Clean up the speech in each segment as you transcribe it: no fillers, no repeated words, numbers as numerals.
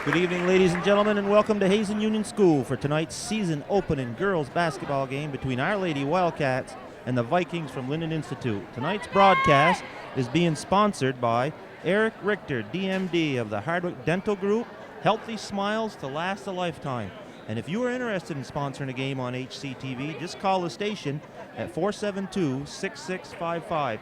Good evening, ladies and gentlemen, and welcome to Hazen Union School for tonight's season opening girls basketball game between Our Lady Wildcats and the Vikings from Lyndon Institute. Tonight's broadcast is being sponsored by Eric Richter, DMD of the Hardwick Dental Group, Healthy Smiles to Last a Lifetime. And if you are interested in sponsoring a game on HCTV, just call the station at 472-6655.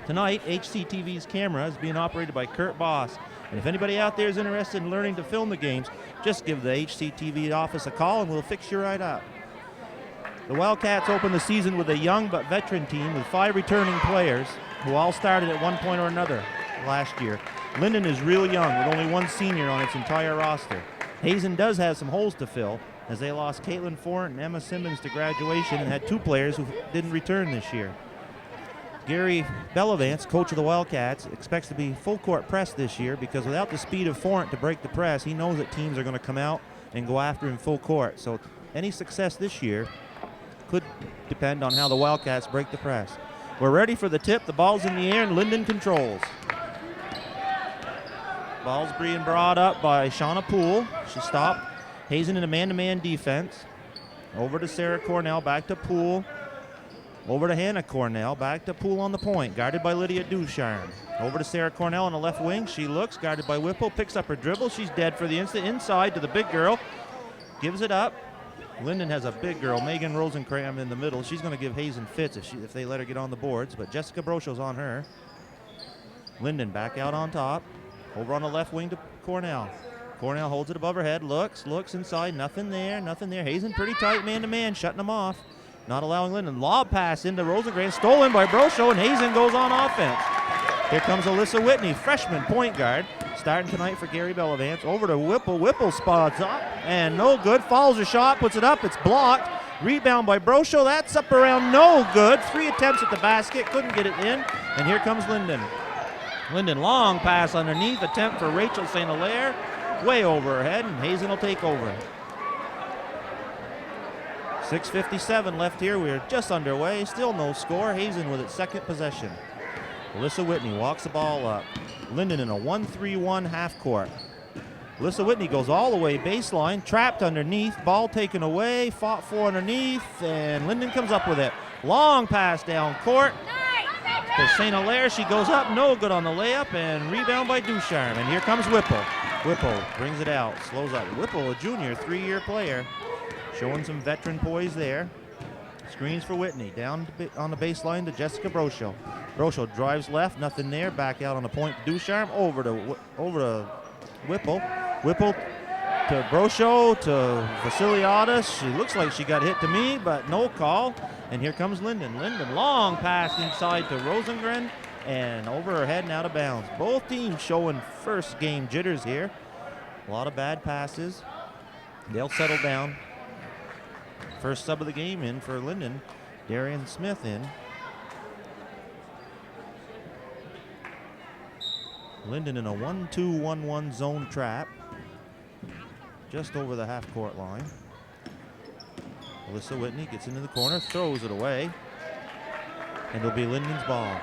Tonight, HCTV's camera is being operated by Kurt Boss. And if anybody out there is interested in learning to film the games, just give the HCTV office a call and we'll fix you right up. The Wildcats opened the season with a young but veteran team with 5 returning players who all started at one point or another last year. Lyndon is real young with only 1 senior on its entire roster. Hazen does have some holes to fill as they lost Caitlin Forant and Emma Simmons to graduation and had 2 players who didn't return this year. Gary Bellavance, coach of the Wildcats, expects to be full court press this year because without the speed of Forant to break the press, he knows that teams are going to come out and go after him full court. So any success this year could depend on how the Wildcats break the press. We're ready for the tip. The ball's in the air and Lyndon controls. Ball's being brought up by Shauna Poole. She stopped. Hazen in a man-to-man defense. Over to Sarah Cornell, back to Poole. Over to Hannah Cornell, back to Poole on the point, guarded by Lydia Ducharme. Over to Sarah Cornell on the left wing. She looks, guarded by Whipple, picks up her dribble. She's dead for the instant. Inside to the big girl, gives it up. Lyndon has a big girl, Megan Rosenkram, in the middle. She's going to give Hazen fits if they let her get on the boards, but Jessica Brocho's on her. Lyndon back out on top. Over on the left wing to Cornell. Cornell holds it above her head, looks inside, nothing there. Hazen pretty tight man-to-man, shutting them off. Not allowing Lyndon. Lob pass into Rosengren, stolen by Brocho, and Hazen goes on offense. Here comes Alyssa Whitney, freshman point guard, starting tonight for Gary Bellavance. Over to Whipple. Whipple spots up, and no good. Follows her shot, puts it up, it's blocked. Rebound by Brocho, that's up around, no good. 3 attempts at the basket, couldn't get it in, and here comes Lyndon. Lyndon, long pass underneath, attempt for Rachel St. Hilaire, way over her head, and Hazen will take over. 6:57 left here. We're just underway. Still no score. Hazen with its second possession. Alyssa Whitney walks the ball up. Lyndon in a 1-3-1 half court. Alyssa Whitney goes all the way baseline, trapped underneath, ball taken away, fought for underneath, and Lyndon comes up with it. Long pass down court to St. Hilaire. She goes up, no good on the layup, and rebound by Ducharme. And here comes Whipple. Whipple brings it out, slows up. Whipple, a junior, 3-year player. Showing some veteran poise there. Screens for Whitney. Down on the baseline to Jessica Brocho. Brocho drives left, nothing there. Back out on the point to Ducharme. Over to Whipple. Whipple to Brocho to Vasiliadis. She looks like she got hit to me, but no call. And here comes Lyndon. Lyndon, long pass inside to Rosengren. And over her head and out of bounds. Both teams showing first game jitters here. A lot of bad passes. They'll settle down. First sub of the game in for Lyndon, Darian Smith in. Lyndon in a 1-2-1-1 zone trap, just over the half-court line. Alyssa Whitney gets into the corner, throws it away, and it'll be Lyndon's ball.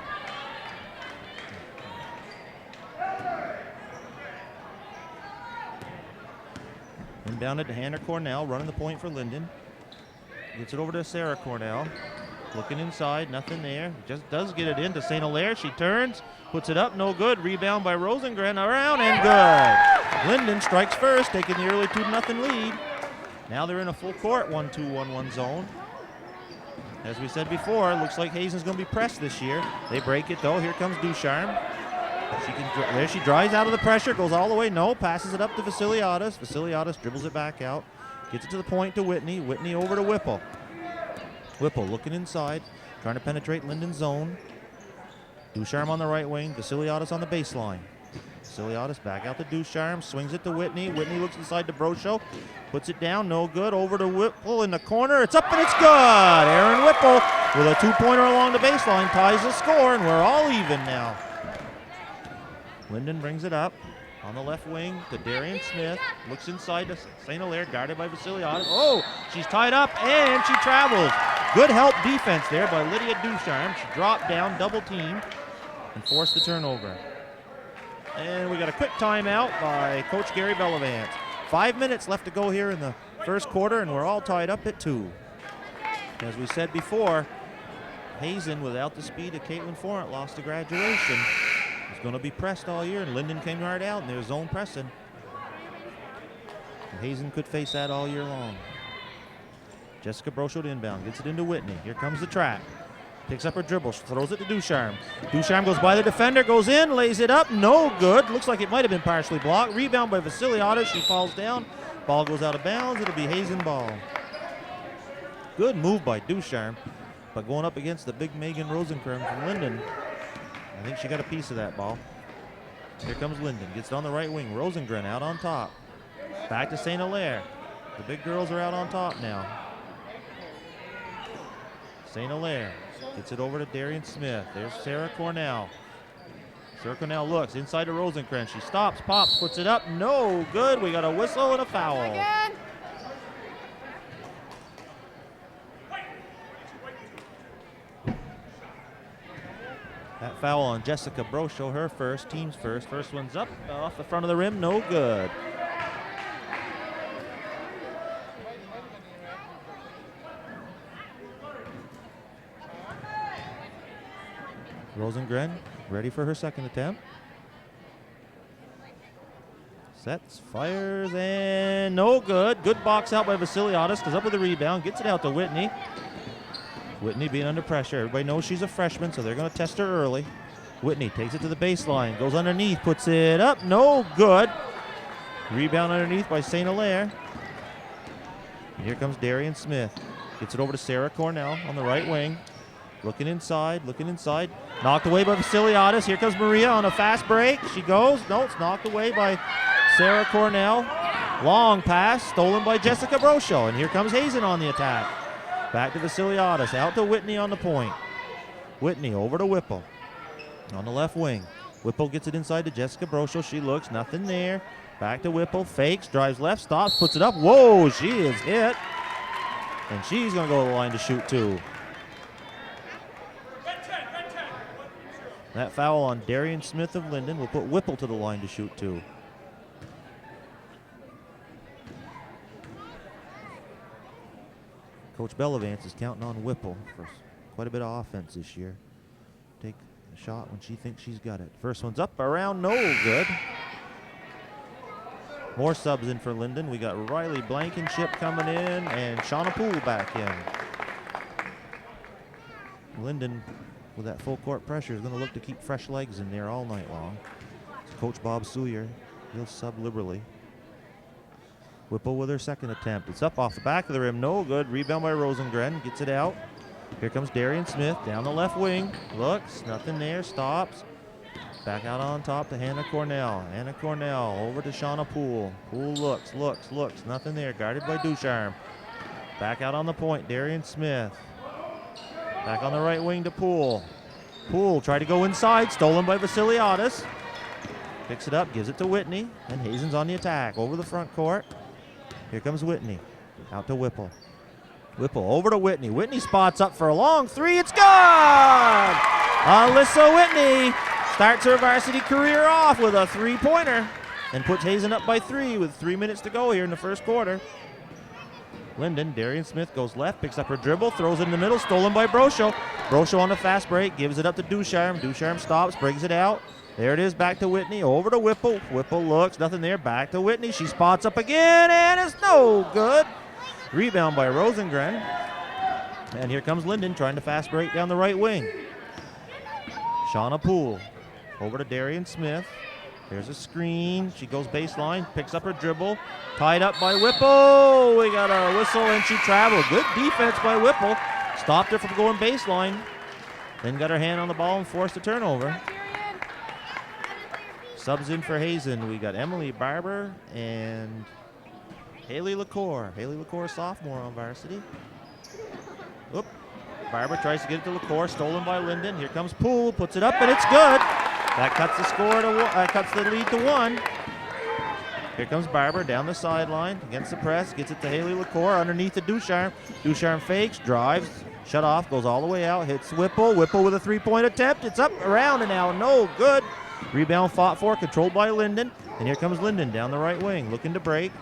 Inbounded to Hannah Cornell, running the point for Lyndon. Gets it over to Sarah Cornell. Looking inside, nothing there. Just does get it into St. Hilaire. She turns, puts it up, no good. Rebound by Rosengren, around and good. Lyndon strikes first, taking the early 2-0 lead. Now they're in a full court 1-2-1-1 zone. As we said before, it looks like Hazen's going to be pressed this year. They break it though. Here comes Ducharme. There she drives out of the pressure, goes all the way, no, passes it up to Vasiliadis. Vasiliadis dribbles it back out. Gets it to the point to Whitney. Whitney over to Whipple. Whipple looking inside, trying to penetrate Lyndon's zone. Ducharme on the right wing, Vasiliadis on the baseline. Vasiliadis back out to Ducharme, swings it to Whitney. Whitney looks inside to Brocho, puts it down, no good. Over to Whipple in the corner. It's up and it's good. Aaron Whipple with a 2-pointer along the baseline ties the score, and we're all even now. Lyndon brings it up. On the left wing to Darian Smith. Looks inside to St. Hilaire, guarded by Vasiliadis. Oh, she's tied up and she travels. Good help defense there by Lydia Ducharme. She dropped down, double teamed, and forced the turnover. And we got a quick timeout by Coach Gary Bellavance. 5 minutes left to go here in the first quarter, and we're all tied up at 2. As we said before, Hazen, without the speed of Caitlin Forant, lost to graduation. He's going to be pressed all year, and Lyndon came right out, and there's zone pressing. And Hazen could face that all year long. Jessica Brochot inbound, gets it into Whitney. Here comes the track. Picks up her dribble, throws it to Ducharme. Ducharme goes by the defender, goes in, lays it up, no good. Looks like it might have been partially blocked. Rebound by Vasiliadis, she falls down. Ball goes out of bounds, it'll be Hazen ball. Good move by Ducharme, but going up against the big Megan Rosenkranz from Lyndon, I think she got a piece of that ball. Here comes Lyndon, gets it on the right wing. Rosengren out on top. Back to St. Hilaire. The big girls are out on top now. St. Hilaire gets it over to Darian Smith. There's Sarah Cornell. Sarah Cornell looks inside to Rosenkranz. She stops, pops, puts it up. No good. We got a whistle and a foul. That foul on Jessica Brochot, her first, team's first. First one's up off the front of the rim. No good. Rosengren ready for her second attempt. Sets, fires, and no good. Good box out by Vasiliadis, goes up with the rebound, gets it out to Whitney. Whitney being under pressure. Everybody knows she's a freshman, so they're going to test her early. Whitney takes it to the baseline, goes underneath, puts it up, no good. Rebound underneath by St. Hilaire. And here comes Darian Smith. Gets it over to Sarah Cornell on the right wing. Looking inside. Knocked away by Vasiliadis. Here comes Maria on a fast break. She goes. No, it's knocked away by Sarah Cornell. Long pass, stolen by Jessica Brochot. And here comes Hazen on the attack. Back to Vasiliadis. Out to Whitney on the point. Whitney over to Whipple on the left wing. Whipple gets it inside to Jessica Brochot. She looks. Nothing there. Back to Whipple. Fakes. Drives left. Stops. Puts it up. Whoa, she is hit. And she's going to go to the line to shoot too. That foul on Darian Smith of Lyndon will put Whipple to the line to shoot too. Coach Bellavance is counting on Whipple for quite a bit of offense this year. Take a shot when she thinks she's got it. First one's up, around, no good. More subs in for Lyndon. We got Riley Blankenship coming in and Shauna Poole back in. Lyndon, with that full court pressure, is going to look to keep fresh legs in there all night long. It's Coach Bob Sawyer, he'll sub liberally. Whipple with her second attempt. It's up off the back of the rim, no good. Rebound by Rosengren, gets it out. Here comes Darian Smith down the left wing. Looks, nothing there, stops. Back out on top to Hannah Cornell. Hannah Cornell over to Shauna Poole. Poole looks, nothing there. Guarded by Ducharme. Back out on the point, Darian Smith. Back on the right wing to Poole. Poole tried to go inside, stolen by Vasiliadis. Picks it up, gives it to Whitney, and Hazen's on the attack over the front court. Here comes Whitney, out to Whipple. Whipple over to Whitney. Whitney spots up for a long three, it's good! Alyssa Whitney starts her varsity career off with a three-pointer and puts Hazen up by 3 with 3 minutes to go here in the first quarter. Lyndon, Darian Smith goes left, picks up her dribble, throws it in the middle, stolen by Brochot. Brochot on a fast break, gives it up to Ducharme. Ducharme stops, brings it out. There it is, back to Whitney, over to Whipple. Whipple looks, nothing there, back to Whitney. She spots up again, and it's no good. Rebound by Rosengren. And here comes Lyndon trying to fast break down the right wing. Shauna Poole over to Darian Smith. There's a screen. She goes baseline, picks up her dribble. Tied up by Whipple. We got a whistle and she traveled. Good defense by Whipple. Stopped her from going baseline. Then got her hand on the ball and forced a turnover. Subs in for Hazen. We got Emily Barber and Haley LaCour. Haley LaCour, sophomore on varsity. Oop. Barber tries to get it to LaCour, stolen by Lyndon. Here comes Poole, puts it up, and it's good. That cuts the score to cuts the lead to 1. Here comes Barber down the sideline against the press, gets it to Haley LaCour underneath the Ducharme. Ducharme fakes, drives, shut off, goes all the way out, hits Whipple. Whipple with a three-point attempt. It's up, around, and now no good. Rebound fought for, controlled by Lyndon. And here comes Lyndon down the right wing, looking to break.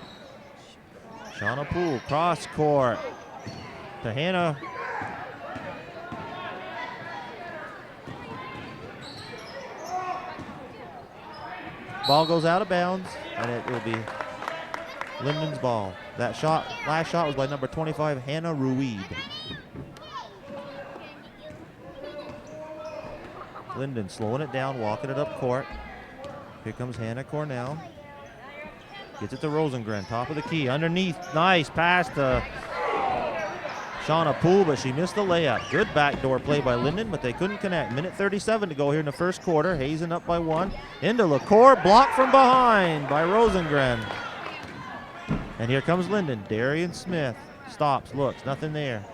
Shauna Poole, cross court to Hannah. Ball goes out of bounds, and it will be Lyndon's ball. That shot, last shot was by number 25, Hannah Ruide. Lyndon slowing it down, walking it up court. Here comes Hannah Cornell. Gets it to Rosengren, top of the key, underneath. Nice pass to Shauna Poole, but she missed the layup. Good backdoor play by Lyndon, but they couldn't connect. Minute 37 to go here in the first quarter. Hazen up by 1. Into LaCour, blocked from behind by Rosengren. And here comes Lyndon. Darian Smith stops, looks, nothing there.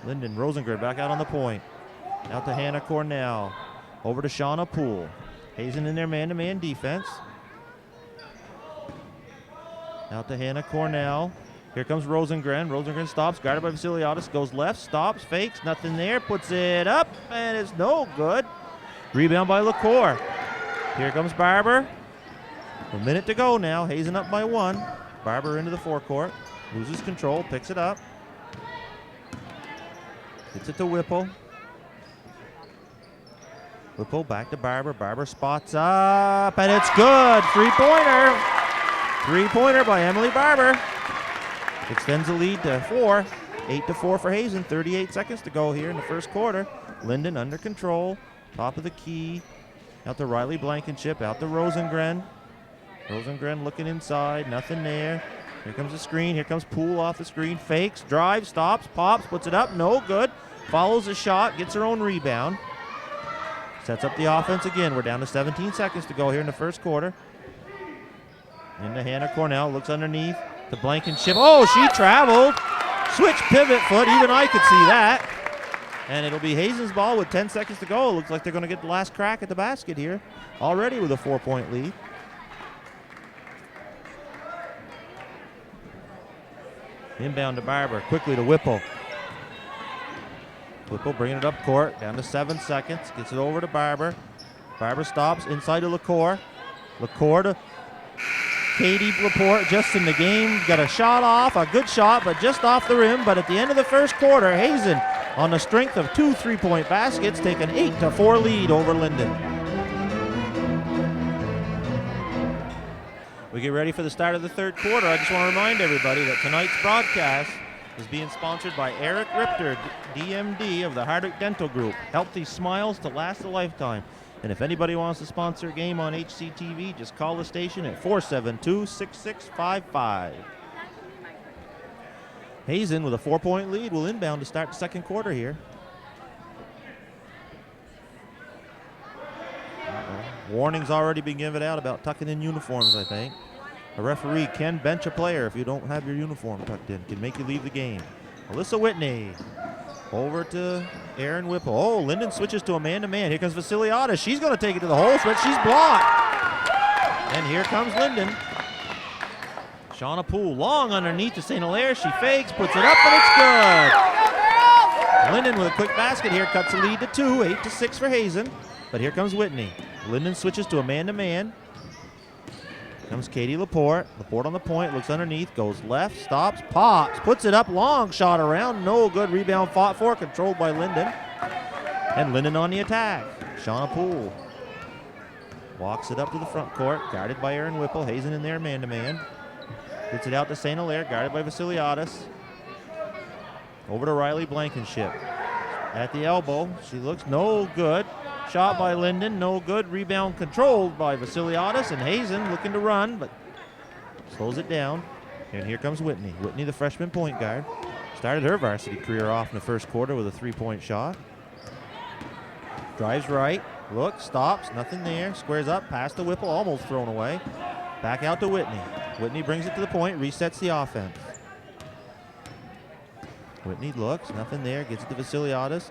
Lyndon, Rosengren back out on the point. Out to Hannah Cornell. Over to Shauna Poole. Hazen in their man-to-man defense. Out to Hannah Cornell. Here comes Rosengren. Rosengren stops, guarded by Vassiliadis. Goes left, stops, fakes, nothing there. Puts it up, and it's no good. Rebound by LaCour. Here comes Barber. A minute to go now. Hazen up by 1. Barber into the forecourt. Loses control, picks it up. Gets it to Whipple. Whipple back to Barber. Barber spots up, and it's good. Three-pointer. Three-pointer by Emily Barber. Extends the lead to 4. 8-4 for Hazen. 38 seconds to go here in the first quarter. Lyndon under control. Top of the key. Out to Riley Blankenship. Out to Rosengren. Rosengren looking inside. Nothing there. Here comes the screen. Here comes Poole off the screen. Fakes. Drives. Stops. Pops. Puts it up. No good. Follows the shot. Gets her own rebound. Sets up the offense again. We're down to 17 seconds to go here in the first quarter. Into Hannah Cornell. Looks underneath. The Blankenship. Oh, she traveled. Switch pivot foot. Even I could see that. And it'll be Hazen's ball with 10 seconds to go. It looks like they're going to get the last crack at the basket here. Already with a 4-point lead. Inbound to Barber. Quickly to Whipple. Whipple bringing it up court. Down to 7 seconds. Gets it over to Barber. Barber stops. Inside to LaCour. LaCour to Katie Laporte just in the game. Got a shot off. A good shot, but just off the rim. But at the end of the first quarter, Hazen, on the strength of 2 3-point baskets, take an 8-4 lead over Lyndon. We get ready for the start of the third quarter. I just want to remind everybody that tonight's broadcast is being sponsored by Eric Richter, DMD of the Hardwick Dental Group. Healthy smiles to last a lifetime. And if anybody wants to sponsor a game on HCTV, just call the station at 472-6655. Hazen with a 4-point lead will inbound to start the second quarter here. Warning's already been given out about tucking in uniforms, I think. A referee can bench a player if you don't have your uniform tucked in. Can make you leave the game. Alyssa Whitney over to Aaron Whipple. Oh, Lyndon switches to a man-to-man. Here comes Vassiliadis. She's going to take it to the hole, but she's blocked. And here comes Lyndon. Shauna Poole long underneath to St. Hilaire. She fakes, puts it up, and it's good. Lyndon with a quick basket here cuts the lead to 2. 8-6 for Hazen. But here comes Whitney. Lyndon switches to a man-to-man. Comes Katie Laporte. Laporte on the point, looks underneath, goes left, stops, pops, puts it up, long shot around, no good. Rebound fought for, controlled by Lyndon. And Lyndon on the attack. Shauna Poole walks it up to the front court, guarded by Aaron Whipple. Hazen in there, man-to-man. Gets it out to St. Hilaire, guarded by Vassiliadis. Over to Riley Blankenship. At the elbow, she looks no good. Shot by Lyndon, no good. Rebound controlled by Vassiliadis, and Hazen looking to run, but slows it down. And here comes Whitney. Whitney, the freshman point guard. Started her varsity career off in the first quarter with a 3-point shot. Drives right, looks, stops, nothing there. Squares up, pass to Whipple, almost thrown away. Back out to Whitney. Whitney brings it to the point, resets the offense. Whitney looks, nothing there, gets it to Vassiliadis.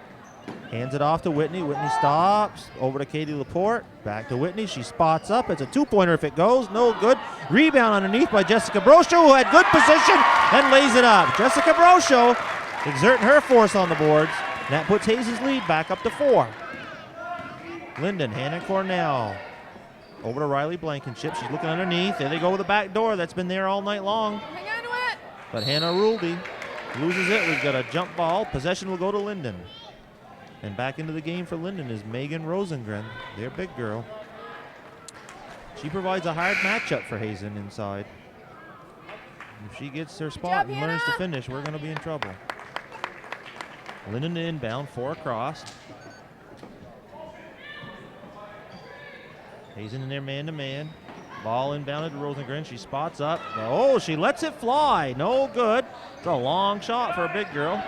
Hands it off to Whitney. Whitney stops. Over to Katie Laporte. Back to Whitney. She spots up. It's a 2-pointer if it goes. No good. Rebound underneath by Jessica Brosho, who had good position and lays it up. Jessica Brosho exerting her force on the boards. And that puts Hazen's lead back up to 4. Lyndon, Hannah Cornell. Over to Riley Blankenship. She's looking underneath. There they go with the back door. That's been there all night long. Hang on to it. But Hannah Ruldy loses it. We've got a jump ball. Possession will go to Lyndon. And back into the game for Lyndon is Megan Rosengren, their big girl. She provides a hard matchup for Hazen inside. If she gets her spot and learns to finish, we're going to be in trouble. Lyndon inbound, 4 across. Hazen in there man-to-man. Ball inbounded to Rosengren. She spots up. Oh, she lets it fly. No good. It's a long shot for a big girl.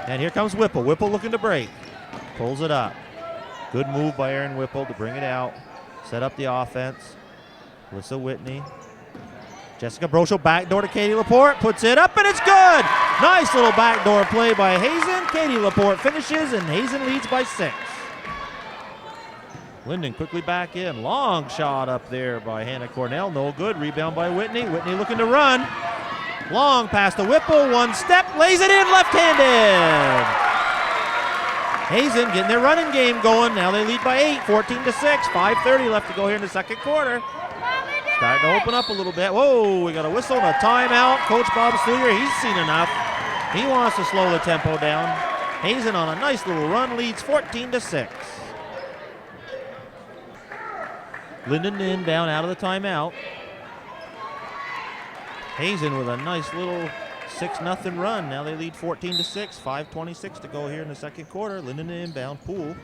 And here comes Whipple. Whipple looking to break. Pulls it up. Good move by Erin Whipple to bring it out. Set up the offense. Alyssa Whitney. Jessica Broschel backdoor to Katie Laporte. Puts it up and it's good. Nice little backdoor play by Hazen. Katie Laporte finishes and Hazen leads by 6. Lyndon quickly back in. Long shot up there by Hannah Cornell. No good. Rebound by Whitney. Whitney looking to run. Long pass to Whipple. 1 step. Lays it in left-handed. Hazen getting their running game going. Now they lead by 8. 14-6. 5:30 left to go here in the second quarter. Starting to open up a little bit. Whoa, we got a whistle and a timeout. Coach Bob Sluyer, he's seen enough. He wants to slow the tempo down. Hazen on a nice little run leads 14-6. Lyndon inbound out of the timeout. Hazen with a nice little 6-0 run. Now they lead 14-6. 5:26 to go here in the second quarter. Lyndon inbound. Poole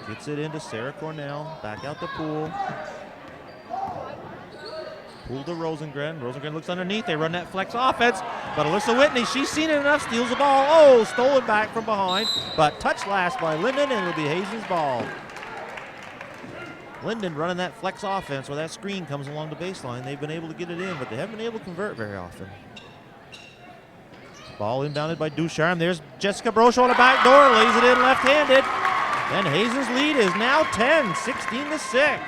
gets it into Sarah Cornell. Back out to Poole. Poole to Rosengren. Rosengren looks underneath. They run that flex offense. But Alyssa Whitney, she's seen it enough. Steals the ball. Oh, stolen back from behind. But touched last by Lyndon, and it'll be Hazen's ball. Lyndon running that flex offense where that screen comes along the baseline. They've been able to get it in, but they haven't been able to convert very often. Ball inbounded by Ducharme. There's Jessica Broschel on the back door, lays it in left-handed. And Hazen's lead is now 10, 16-6.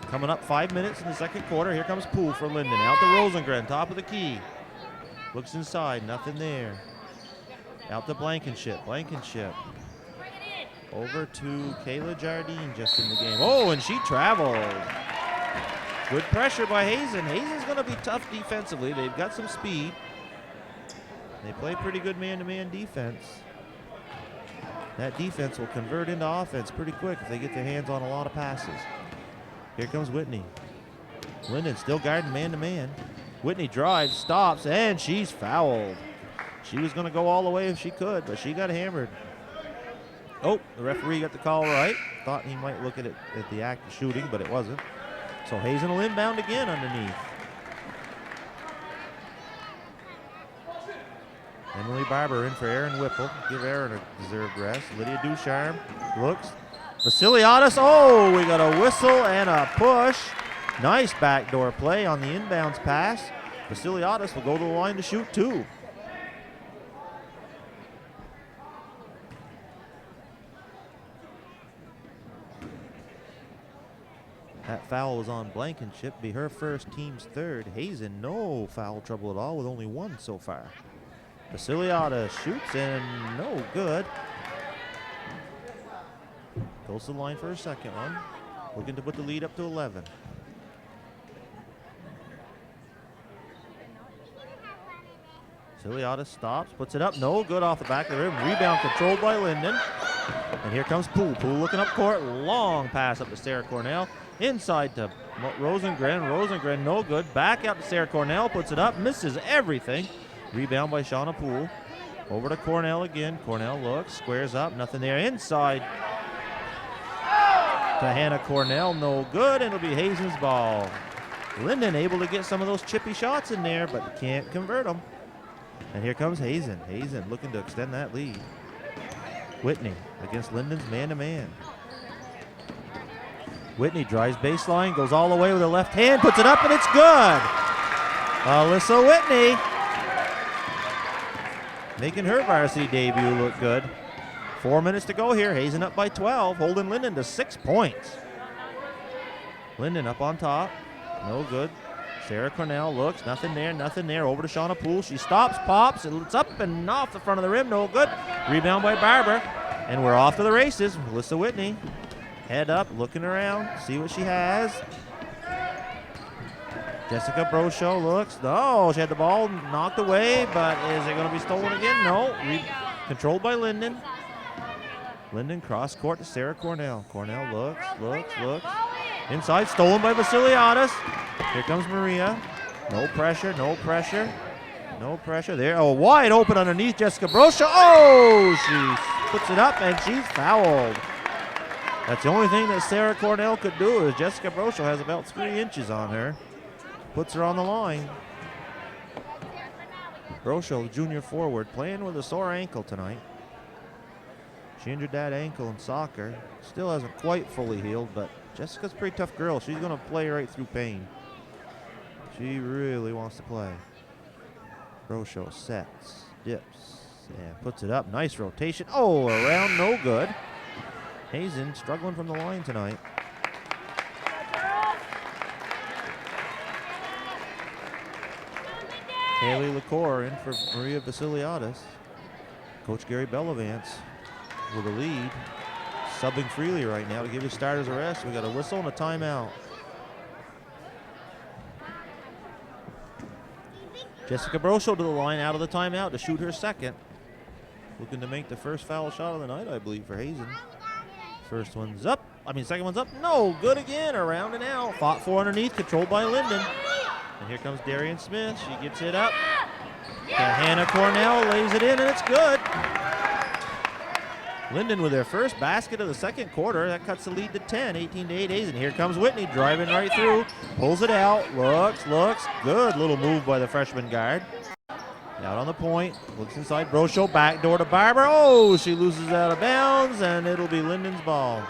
Coming up 5 minutes in the second quarter. Here comes Poole for Lyndon. Out to Rosengren, top of the key. Looks inside, nothing there. Out to Blankenship. Blankenship. Over to Kayla Jardine just in the game. Oh, and she traveled. Good pressure by Hazen. Hazen's going to be tough defensively. They've got some speed. They play pretty good man-to-man defense. That defense will convert into offense pretty quick if they get their hands on a lot of passes. Here comes Whitney. Lyndon still guarding man-to-man. Whitney drives, stops, and she's fouled. She was going to go all the way if she could, but she got hammered. Oh, the referee got the call right. Thought he might look at it at the act of shooting, but it wasn't. So Hazen will inbound again underneath. Emily Barber in for Erin Whipple. Give Erin a deserved rest. Lydia Ducharme looks. Vasiliadis, oh, we got a whistle and a push. Nice backdoor play on the inbounds pass. Vasiliadis will go to the line to shoot 2. That foul was on Blankenship, be her first, team's third. Hazen, no foul trouble at all with only 1 so far. Vasiliadis shoots and no good. Goes to the line for a second one. Looking to put the lead up to 11. Vasiliadis stops, puts it up, no good off the back of the rim. Rebound controlled by Lyndon. And here comes Poole. Poole looking up court, long pass up to Sarah Cornell. Inside to Rosengren. Rosengren no good. Back out to Sarah Cornell. Puts it up. Misses everything. Rebound by Shauna Poole. Over to Cornell again. Cornell looks. Squares up. Nothing there. Inside to Hannah Cornell. No good. And it'll be Hazen's ball. Lyndon able to get some of those chippy shots in there, but can't convert them. And here comes Hazen. Hazen looking to extend that lead. Whitney against Lyndon's man-to-man. Whitney drives baseline, goes all the way with her left hand, puts it up, and it's good. Alyssa Whitney making her varsity debut look good. 4 minutes to go here. Hazen up by 12, holding Lyndon to 6 points. Lyndon up on top, no good. Sarah Cornell looks, nothing there, nothing there. Over to Shauna Poole. She stops, pops, and it's up and off the front of the rim, no good. Rebound by Barber. And we're off to the races. Melissa Whitney, head up, looking around, see what she has. Jessica Brosho looks. No, she had the ball knocked away, but is it going to be stolen again? No. Controlled by Lyndon. Lyndon cross court to Sarah Cornell. Cornell looks. Inside, stolen by Vasiliadis. Here comes Maria. No pressure. There. Oh, wide open underneath Jessica Brosho. Oh, she puts it up and she's fouled. That's the only thing that Sarah Cornell could do is Jessica Brosho has about 3 inches on her. Puts her on the line. Brosho, junior forward, playing with a sore ankle tonight. She injured that ankle in soccer. Still hasn't quite fully healed, but Jessica's a pretty tough girl. She's going to play right through pain. She really wants to play. Brosho sets, dips, and puts it up. Nice rotation. Oh, around, no good. Hazen struggling from the line tonight. Haley LaCour in for Maria Vasiliadis. Coach Gary Bellavance with a lead. Subbing freely right now to give his starters a rest. We got a whistle and a timeout. Jessica Brosho to the line out of the timeout to shoot her second. Looking to make the first foul shot of the night, I believe, for Hazen. Second one's up. No, good again, around and out. Fought for underneath, controlled by Lyndon. And here comes Darian Smith. She gets it up. Hannah Cornell lays it in, and it's good. Lyndon with their first basket of the second quarter. That cuts the lead to 10, 18-8 Hazen. Here comes Whitney driving right through. Pulls it out. Looks. Good little move by the freshman guard. Out on the point. Looks inside. Brosho backdoor to Barber. Oh, she loses out of bounds, and it'll be Lyndon's ball.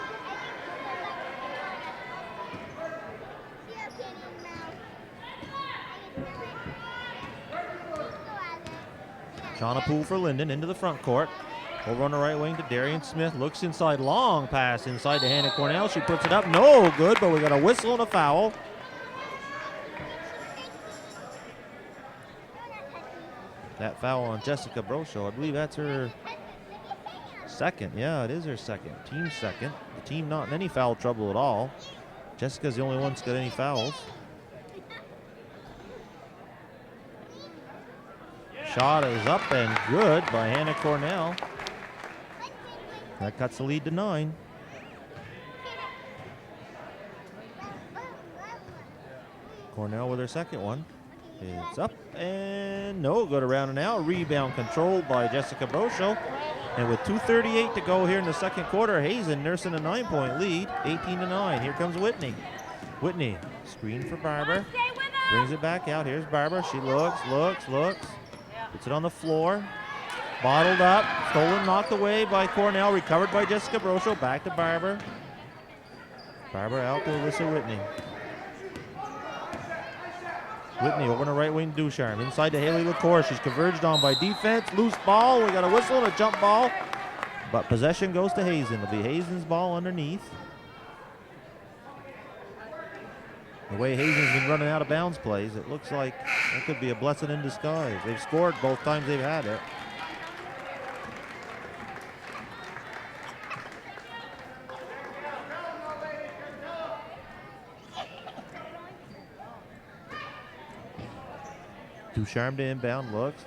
Shauna Poole for Lyndon into the front court. Over on the right wing to Darian Smith. Looks inside. Long pass inside to Hannah Cornell. She puts it up. No good, but we got a whistle and a foul. That foul on Jessica Brosho. I believe that's her second. Yeah, it is her second. Team second. The team not in any foul trouble at all. Jessica's the only one that's got any fouls. Shot is up and good by Hannah Cornell. That cuts the lead to 9. Cornell with her second one. It's up and no good, around and out. Rebound controlled by Jessica Brosho. And with 2:38 to go here in the second quarter, Hazen nursing a 9-point lead, 18-9. Here comes Whitney. Whitney, screen for Barber. Brings it back out. Here's Barber. She looks. Puts it on the floor. Bottled up. Stolen, knocked away by Cornell. Recovered by Jessica Brosho. Back to Barber. Barber out to Alyssa Whitney. Whitney over on the right wing, Ducharme. Inside to Haley LaCour. She's converged on by defense. Loose ball. We got a whistle and a jump ball. But possession goes to Hazen. It'll be Hazen's ball underneath. The way Hazen's been running out of bounds plays, it looks like that could be a blessing in disguise. They've scored both times they've had it. Ducharme to inbound, looks.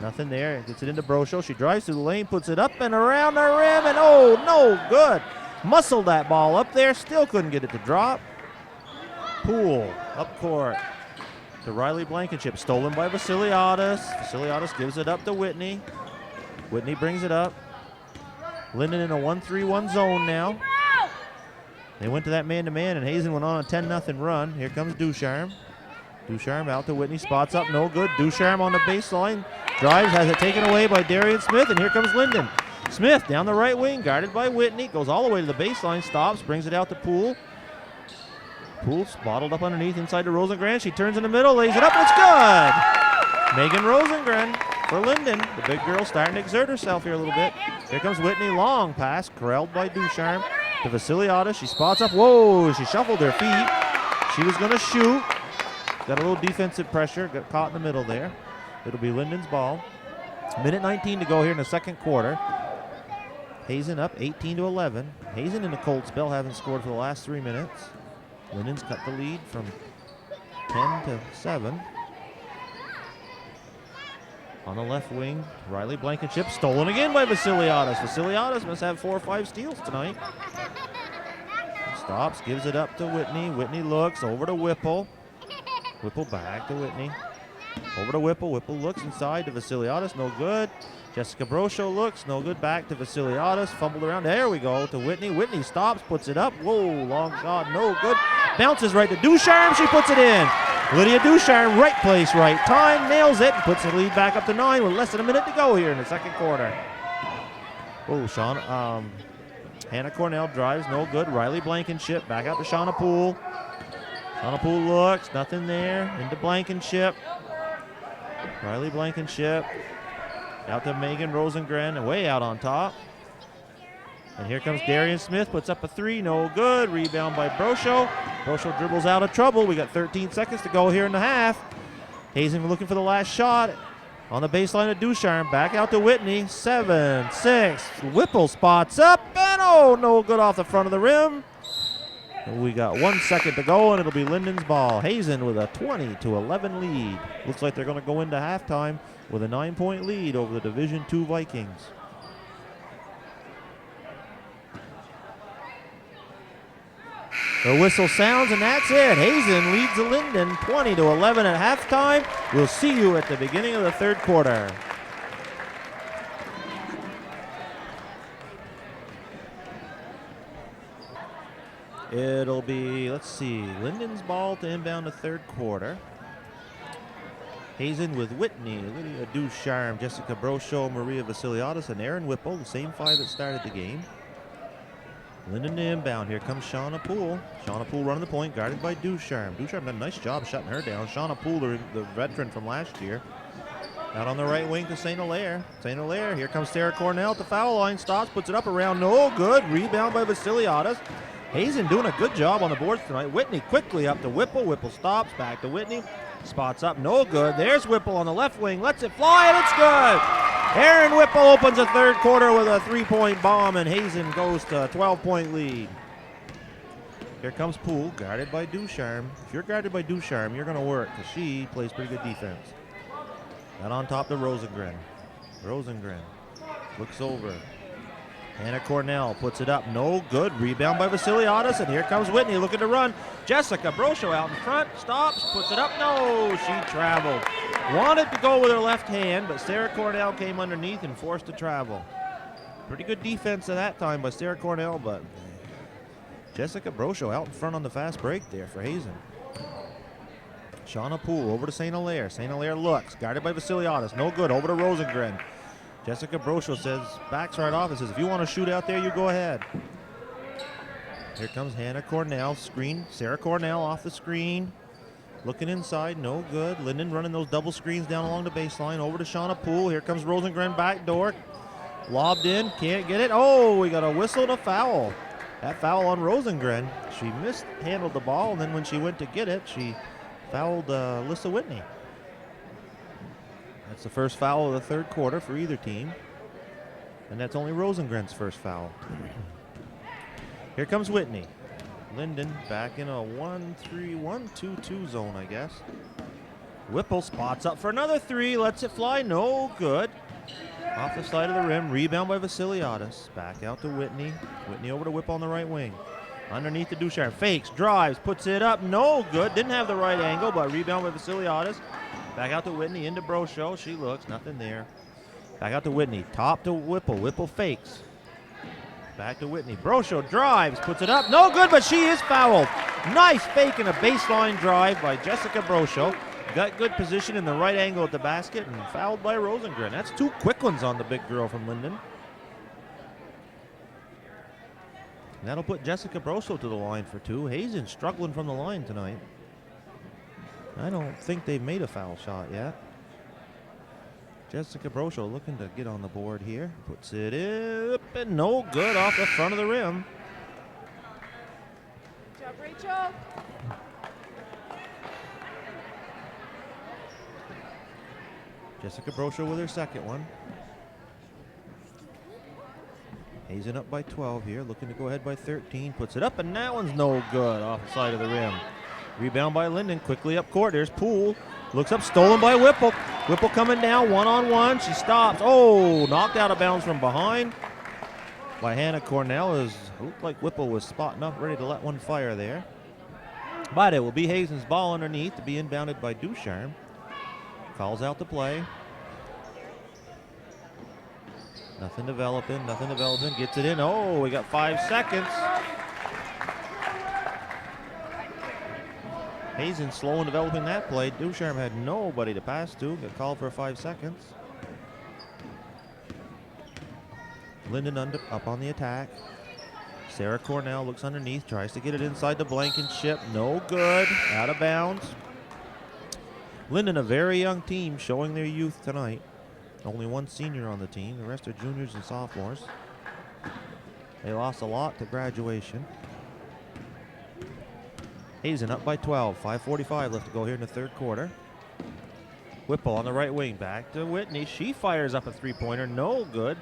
Nothing there. Gets it into Brosho. She drives through the lane, puts it up and around the rim, and oh, no good. Muscled that ball up there, still couldn't get it to drop. Poole up court to Riley Blankenship. Stolen by Vasiliadis. Vasiliadis gives it up to Whitney. Whitney brings it up. Lyndon in a 1-3-1 zone now. They went to that man-to-man, and Hazen went on a 10-0 run. Here comes Ducharme. Ducharme out to Whitney. Spots up, no good. Ducharme on the baseline. Drives, has it taken away by Darian Smith, and here comes Lyndon. Smith down the right wing, guarded by Whitney. Goes all the way to the baseline, stops, brings it out to Poole. Poole's bottled up underneath inside to Rosengren. She turns in the middle, lays it up, and it's good! Megan Rosengren for Lyndon. The big girl starting to exert herself here a little bit. Here comes Whitney, long pass, corralled by Ducharme to Vasiliadis. She spots up, whoa, she shuffled her feet. She was gonna shoot. Got a little defensive pressure, got caught in the middle there. It'll be Lyndon's ball. Minute 19 to go here in the second quarter. Hazen up 18-11. Hazen in a cold spell, haven't scored for the last 3 minutes. Lyndon's cut the lead from 10-7. On the left wing, Riley Blankenship, stolen again by Vasiliadis. Vasiliadis must have 4 or 5 steals tonight. Stops, gives it up to Whitney. Whitney looks over to Whipple. Whipple back to Whitney. Over to Whipple. Whipple looks inside to Vasiliadis, no good. Jessica Brosho looks, no good. Back to Vasiliadis, fumbled around. There we go to Whitney. Whitney stops, puts it up. Whoa, long shot, no good. Bounces right to Ducharme, she puts it in. Lydia Ducharme, right place, right time, nails it, and puts the lead back up to 9 with less than a minute to go here in the second quarter. Oh, Hannah Cornell drives, no good. Riley Blankenship, back out to Shauna Poole. Shauna Poole looks, nothing there, into Blankenship. Riley Blankenship, out to Megan Rosengren, and way out on top. And here comes Darian Smith, puts up a 3, no good. Rebound by Brosho. Brosho dribbles out of trouble. We got 13 seconds to go here in the half. Hazen looking for the last shot. On the baseline of Ducharme, back out to Whitney. 7-6. Whipple spots up, and oh, no good off the front of the rim. And we got 1 second to go, and it'll be Lyndon's ball. Hazen with a 20-11 lead. Looks like they're going to go into halftime with a 9-point lead over the Division II Vikings. The whistle sounds, and that's it. Hazen leads Lyndon 20-11 at halftime. We'll see you at the beginning of the third quarter. It'll be, let's see, Lyndon's ball to inbound the third quarter. Hazen with Whitney, Lydia Ducharme, Jessica Brosho, Maria Vasiliadis, and Erin Whipple, the same 5 that started the game. Lyndon to inbound. Here comes Shauna Poole. Shauna Poole running the point, guarded by Ducharme. Ducharme done a nice job shutting her down. Shauna Poole, the veteran from last year. Out on the right wing to St. Hilaire. St. Hilaire, here comes Sarah Cornell at the foul line. Stops, puts it up around, no good. Rebound by Vasiliadis. Hazen doing a good job on the boards tonight. Whitney quickly up to Whipple. Whipple stops, back to Whitney. Spots up, no good. There's Whipple on the left wing. Lets it fly, and it's good. Erin Whipple opens the third quarter with a 3-point bomb, and Hazen goes to a 12-point lead. Here comes Poole, guarded by Ducharme. If you're guarded by Ducharme, you're going to work, because she plays pretty good defense. Out on top to Rosengren. Rosengren looks over. Hannah Cornell puts it up, no good. Rebound by Vasiliadis, and here comes Whitney looking to run. Jessica Brosho out in front, stops, puts it up, no, she traveled. Wanted to go with her left hand, but Sarah Cornell came underneath and forced to travel. Pretty good defense at that time by Sarah Cornell, but Jessica Brosho out in front on the fast break there for Hazen. Shauna Poole over to St. Hilaire. St. Hilaire looks, guarded by Vasiliadis, no good, over to Rosengren. Jessica Brosho says, backs right off and says, if you want to shoot out there, you go ahead. Here comes Hannah Cornell, screen. Sarah Cornell off the screen. Looking inside, no good. Lyndon running those double screens down along the baseline. Over to Shauna Poole. Here comes Rosengren back door. Lobbed in, can't get it. Oh, we got a whistle and a foul. That foul on Rosengren. She mishandled the ball, and then when she went to get it, she fouled Alyssa Whitney. That's the first foul of the third quarter for either team. And that's only Rosengren's first foul. Here comes Whitney. Lyndon back in a 1-3-1-2-2 zone, I guess. Whipple spots up for another 3, lets it fly, no good. Off the side of the rim, rebound by Vasiliadis. Back out to Whitney. Whitney over to Whipple on the right wing. Underneath the Ducharme, fakes, drives, puts it up, no good. Didn't have the right angle, but rebound by Vasiliadis. Back out to Whitney, into Brosho. She looks, nothing there. Back out to Whitney, top to Whipple. Whipple fakes. Back to Whitney. Brosho drives, puts it up. No good, but she is fouled. Nice fake and a baseline drive by Jessica Brosho. Got good position in the right angle at the basket and fouled by Rosengren. That's 2 quick ones on the big girl from Lyndon. And that'll put Jessica Brosho to the line for 2. Hazen struggling from the line tonight. I don't think they've made a foul shot yet. Jessica Brosho looking to get on the board here. Puts it up and no good off the front of the rim. Good job, Rachel. Jessica Brosho with her second one. Hazen up by 12 here, looking to go ahead by 13. Puts it up, and that one's no good off the side of the rim. Rebound by Lyndon, quickly up court. There's Poole. Looks up, stolen by Whipple. Whipple coming down, one-on-one. She stops. Oh, knocked out of bounds from behind by Hannah Cornell. It looked like Whipple was spotting up, ready to let one fire there. But it will be Hazen's ball underneath to be inbounded by Ducharme. Calls out the play. Nothing developing. Gets it in. Oh, we got 5 seconds. Hazen slow in developing that play. Ducharme had nobody to pass to. Got called for 5 seconds. Lyndon up on the attack. Sarah Cornell looks underneath, tries to get it inside the Blankenship. No good. Out of bounds. Lyndon, a very young team, showing their youth tonight. Only one senior on the team. The rest are juniors and sophomores. They lost a lot to graduation. Hazen up by 12. 5:45 left to go here in the third quarter. Whipple on the right wing. Back to Whitney. She fires up a three-pointer. No good.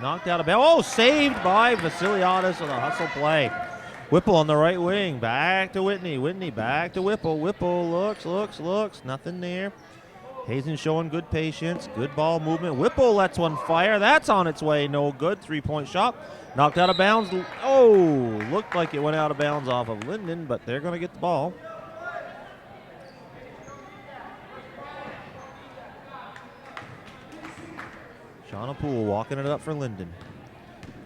Knocked out of bounds. Oh, saved by Vasiliadis with a hustle play. Whipple on the right wing. Back to Whitney. Whitney back to Whipple. Whipple looks. Nothing there. Hazen showing good patience. Good ball movement. Whipple lets one fire. That's on its way. No good. Three-point shot. Knocked out of bounds. Oh, looked like it went out of bounds off of Lyndon, but they're going to get the ball. Shauna Poole walking it up for Lyndon.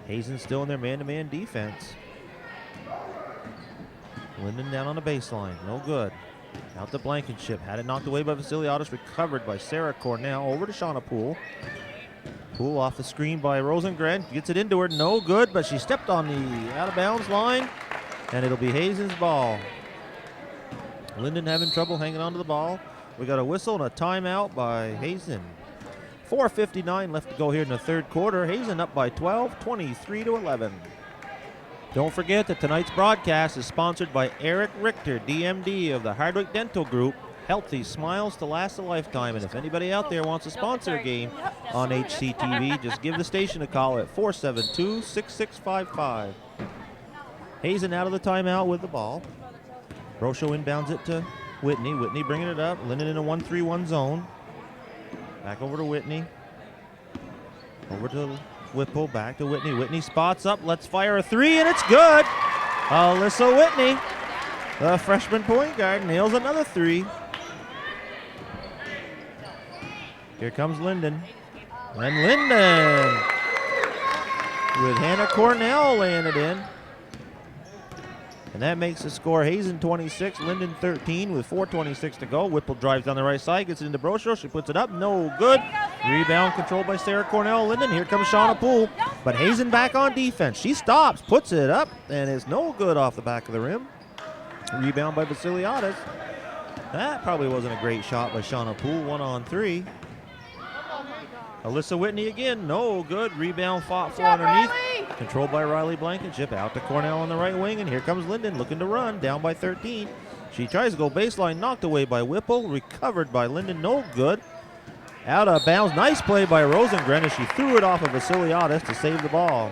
Hazen still in their man-to-man defense. Lyndon down on the baseline. No good. Out to Blankenship. Had it knocked away by Vasiliadis. Recovered by Sarah Cornell. Over to Shauna Poole. Poole off the screen by Rosengren. Gets it into her. No good, but she stepped on the out-of-bounds line. And it'll be Hazen's ball. Lyndon having trouble hanging on to the ball. We got a whistle and a timeout by Hazen. 4:59 left to go here in the third quarter. Hazen up by 12, 23-11. Don't forget that tonight's broadcast is sponsored by Eric Richter, DMD of the Hardwick Dental Group. Healthy smiles to last a lifetime. And if anybody out there wants to sponsor a game on HCTV, just give the station a call at 472-6655. Hazen out of the timeout with the ball. Brosho inbounds it to Whitney. Whitney bringing it up. Lyndon in a 1-3-1 zone. Back over to Whitney. Over to Whipple. Back to Whitney. Whitney spots up. Let's fire a three, and it's good. Alyssa Whitney, the freshman point guard, nails another three. Here comes Lyndon. And Lyndon with Hannah Cornell laying it in. And that makes the score Hazen 26, Lyndon 13 with 4:26 to go. Whipple drives down the right side, gets it into Brosho. She puts it up, no good. Rebound controlled by Sarah Cornell. Lyndon, here comes Shauna Poole. But Hazen back on defense. She stops, puts it up, and it's no good off the back of the rim. Rebound by Vasiliadis. That probably wasn't a great shot by Shauna Poole, 1-on-3. Alyssa Whitney again, no good. Rebound fought for underneath. Controlled by Riley Blankenship. Out to Cornell on the right wing, and here comes Lyndon looking to run, down by 13. She tries to go baseline, knocked away by Whipple. Recovered by Lyndon, no good. Out of bounds, nice play by Rosengren as she threw it off of Vasiliadis to save the ball.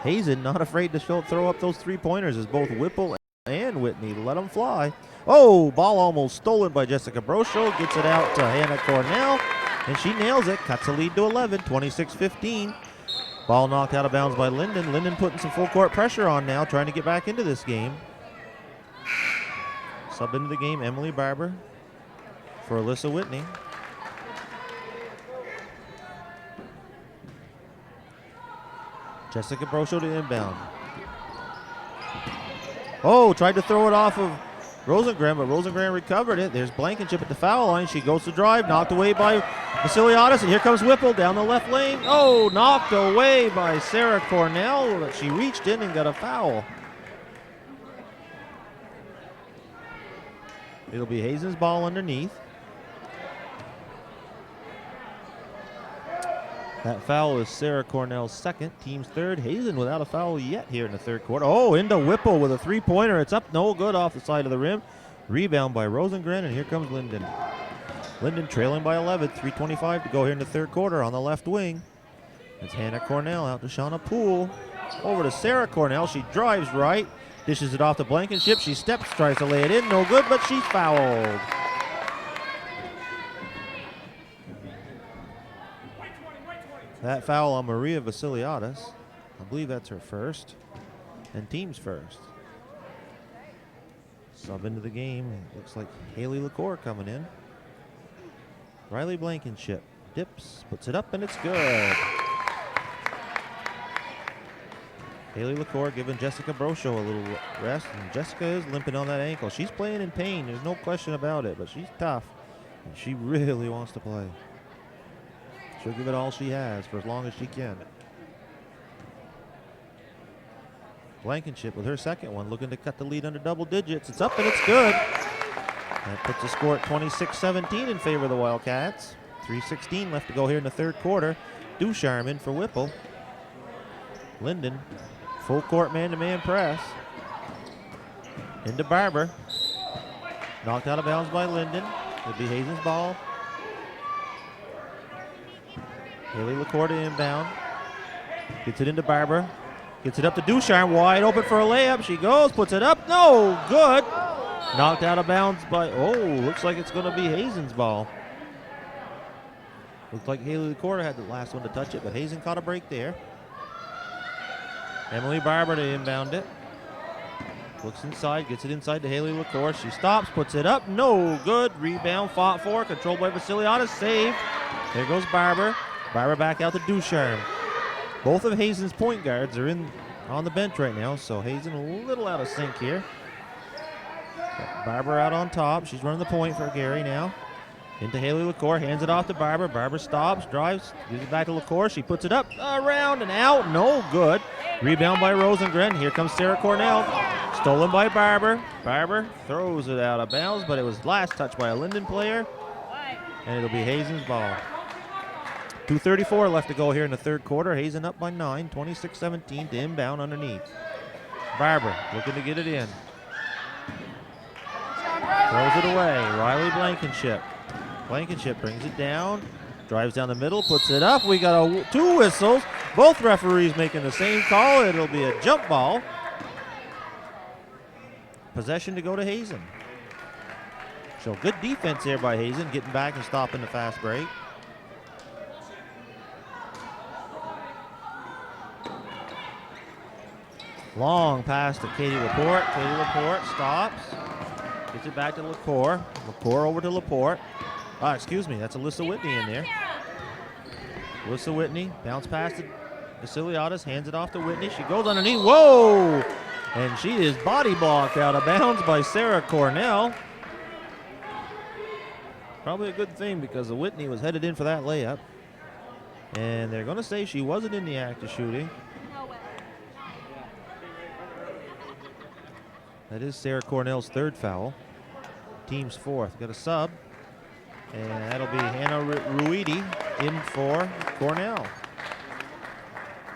Hazen not afraid to throw up those three-pointers as both Whipple and Whitney let them fly. Oh, ball almost stolen by Jessica Brosho. Gets it out to Hannah Cornell, and she nails it. Cuts the lead to 11, 26-15. Ball knocked out of bounds by Lyndon. Lyndon putting some full court pressure on now, trying to get back into this game. Sub into the game, Emily Barber for Alyssa Whitney. Jessica Brosho to inbound. Oh, tried to throw it off of Rosengren, but Rosengren recovered it. There's Blankenship at the foul line. She goes to drive, knocked away by Vasiliadis, and here comes Whipple down the left lane. Oh, knocked away by Sarah Cornell, but she reached in and got a foul. It'll be Hazen's ball underneath. That foul is Sarah Cornell's second, team's third. Hazen without a foul yet here in the third quarter. Oh, into Whipple with a three-pointer. It's up, no good off the side of the rim. Rebound by Rosengren, and here comes Lyndon. Lyndon trailing by 11, 3:25 to go here in the third quarter on the left wing. It's Hannah Cornell out to Shauna Poole. Over to Sarah Cornell. She drives right, dishes it off to Blankenship. She steps, tries to lay it in. No good, but she's fouled. That foul on Maria Vasiliadis. I believe that's her first and team's first. Sub into the game. Looks like Haley LaCour coming in. Riley Blankenship dips, puts it up, and it's good. Haley LaCour giving Jessica Brosho a little rest, and Jessica is limping on that ankle. She's playing in pain, there's no question about it, but she's tough, and she really wants to play. She'll give it all she has for as long as she can. Blankenship with her second one, looking to cut the lead under double digits. It's up and it's good. That puts the score at 26-17 in favor of the Wildcats. 3:16 left to go here in the third quarter. Ducharme in for Whipple. Lyndon, full court man-to-man press. Into Barber. Knocked out of bounds by Lyndon. It'll be Hazen's ball. Haley LaCour to inbound. Gets it into Barber. Gets it up to Ducharme, wide open for a layup. She goes, puts it up, no good. Knocked out of bounds by, looks like it's going to be Hazen's ball. Looks like Haley LaCour had the last one to touch it, but Hazen caught a break there. Emily Barber to inbound it. Looks inside, gets it inside to Haley LaCour. She stops, puts it up, no good. Rebound, fought for, controlled by Vasiliadis, saved. There goes Barber. Barber back out to Ducharme. Both of Hazen's point guards are on the bench right now, so Hazen a little out of sync here. Got Barber out on top. She's running the point for Gary now. Into Haley LaCour, hands it off to Barber. Barber stops, drives, gives it back to LaCour. She puts it up, around and out, no good. Rebound by Rosengren. Here comes Sarah Cornell. Stolen by Barber. Barber throws it out of bounds, but it was last touched by a Lyndon player. And it'll be Hazen's ball. 2:34 left to go here in the third quarter. Hazen up by 9, 26-17 to inbound underneath. Barber looking to get it in. Throws it away. Riley Blankenship. Blankenship brings it down. Drives down the middle, puts it up. We got two whistles. Both referees making the same call. It'll be a jump ball. Possession to go to Hazen. So good defense here by Hazen, getting back and stopping the fast break. Long pass to Katie Laporte. Katie Laporte stops. Gets it back to LaCour. LaCour over to Laporte. Excuse me, that's Alyssa Whitney in there. Alyssa Whitney, bounce pass to Vasiliadis, hands it off to Whitney. She goes underneath, whoa! And she is body blocked out of bounds by Sarah Cornell. Probably a good thing because the Whitney was headed in for that layup. And they're gonna say she wasn't in the act of shooting. That is Sarah Cornell's third foul. Team's fourth. Got a sub. And that'll be Hannah Ruidi in for Cornell.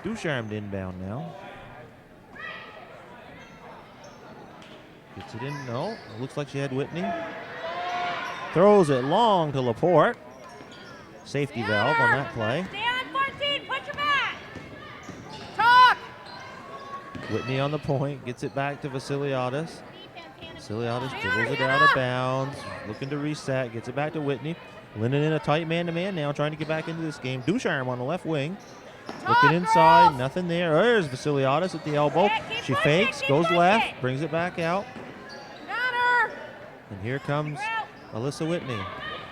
Ducharme inbound now. Gets it in. No. It looks like she had Whitney. Throws it long to Laporte. Safety valve on that play. Stay on 14. Put your back. Talk. Whitney on the point. Gets it back to Vasiliadis. Vasiliadis dribbles it out of bounds. Looking to reset. Gets it back to Whitney. Lyndon in a tight man-to-man now, trying to get back into this game. Ducharme on the left wing. Looking inside. Nothing there. There's Vasiliadis at the elbow. She fakes. Goes left. Brings it back out. And here comes Alyssa Whitney.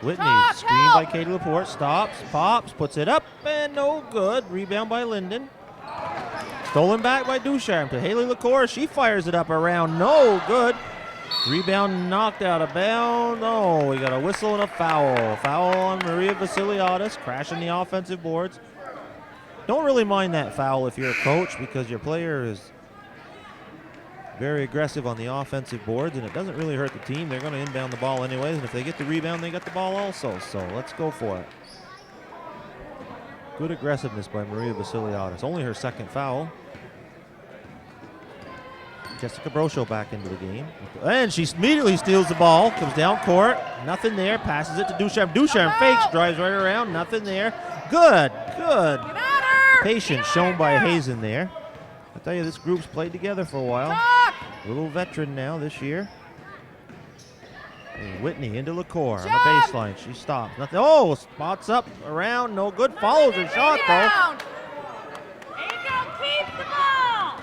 Whitney screened by Katie Laporte. Stops. Pops. Puts it up. And no good. Rebound by Lyndon. Stolen back by Ducharme to Haley LaCour. She fires it up around. No good. Rebound knocked out of bounds. Oh, we got a whistle and a foul. Foul on Maria Vasiliadis, crashing the offensive boards. Don't really mind that foul if you're a coach because your player is very aggressive on the offensive boards and it doesn't really hurt the team. They're going to inbound the ball anyways, and if they get the rebound, they got the ball also. So let's go for it. Good aggressiveness by Maria Vasiliadis. Only her second foul. Jessica Brosho back into the game. And she immediately steals the ball, comes down court, nothing there, passes it to Ducharme. Ducharme fakes, drives right around, nothing there. Good. Patience shown by Hazen there. I tell you, this group's played together for a while. A little veteran now this year. And Whitney into LaCour on the baseline. She stops. Nothing. Oh, spots up, around, no good. Follows her shot though. Keep the ball.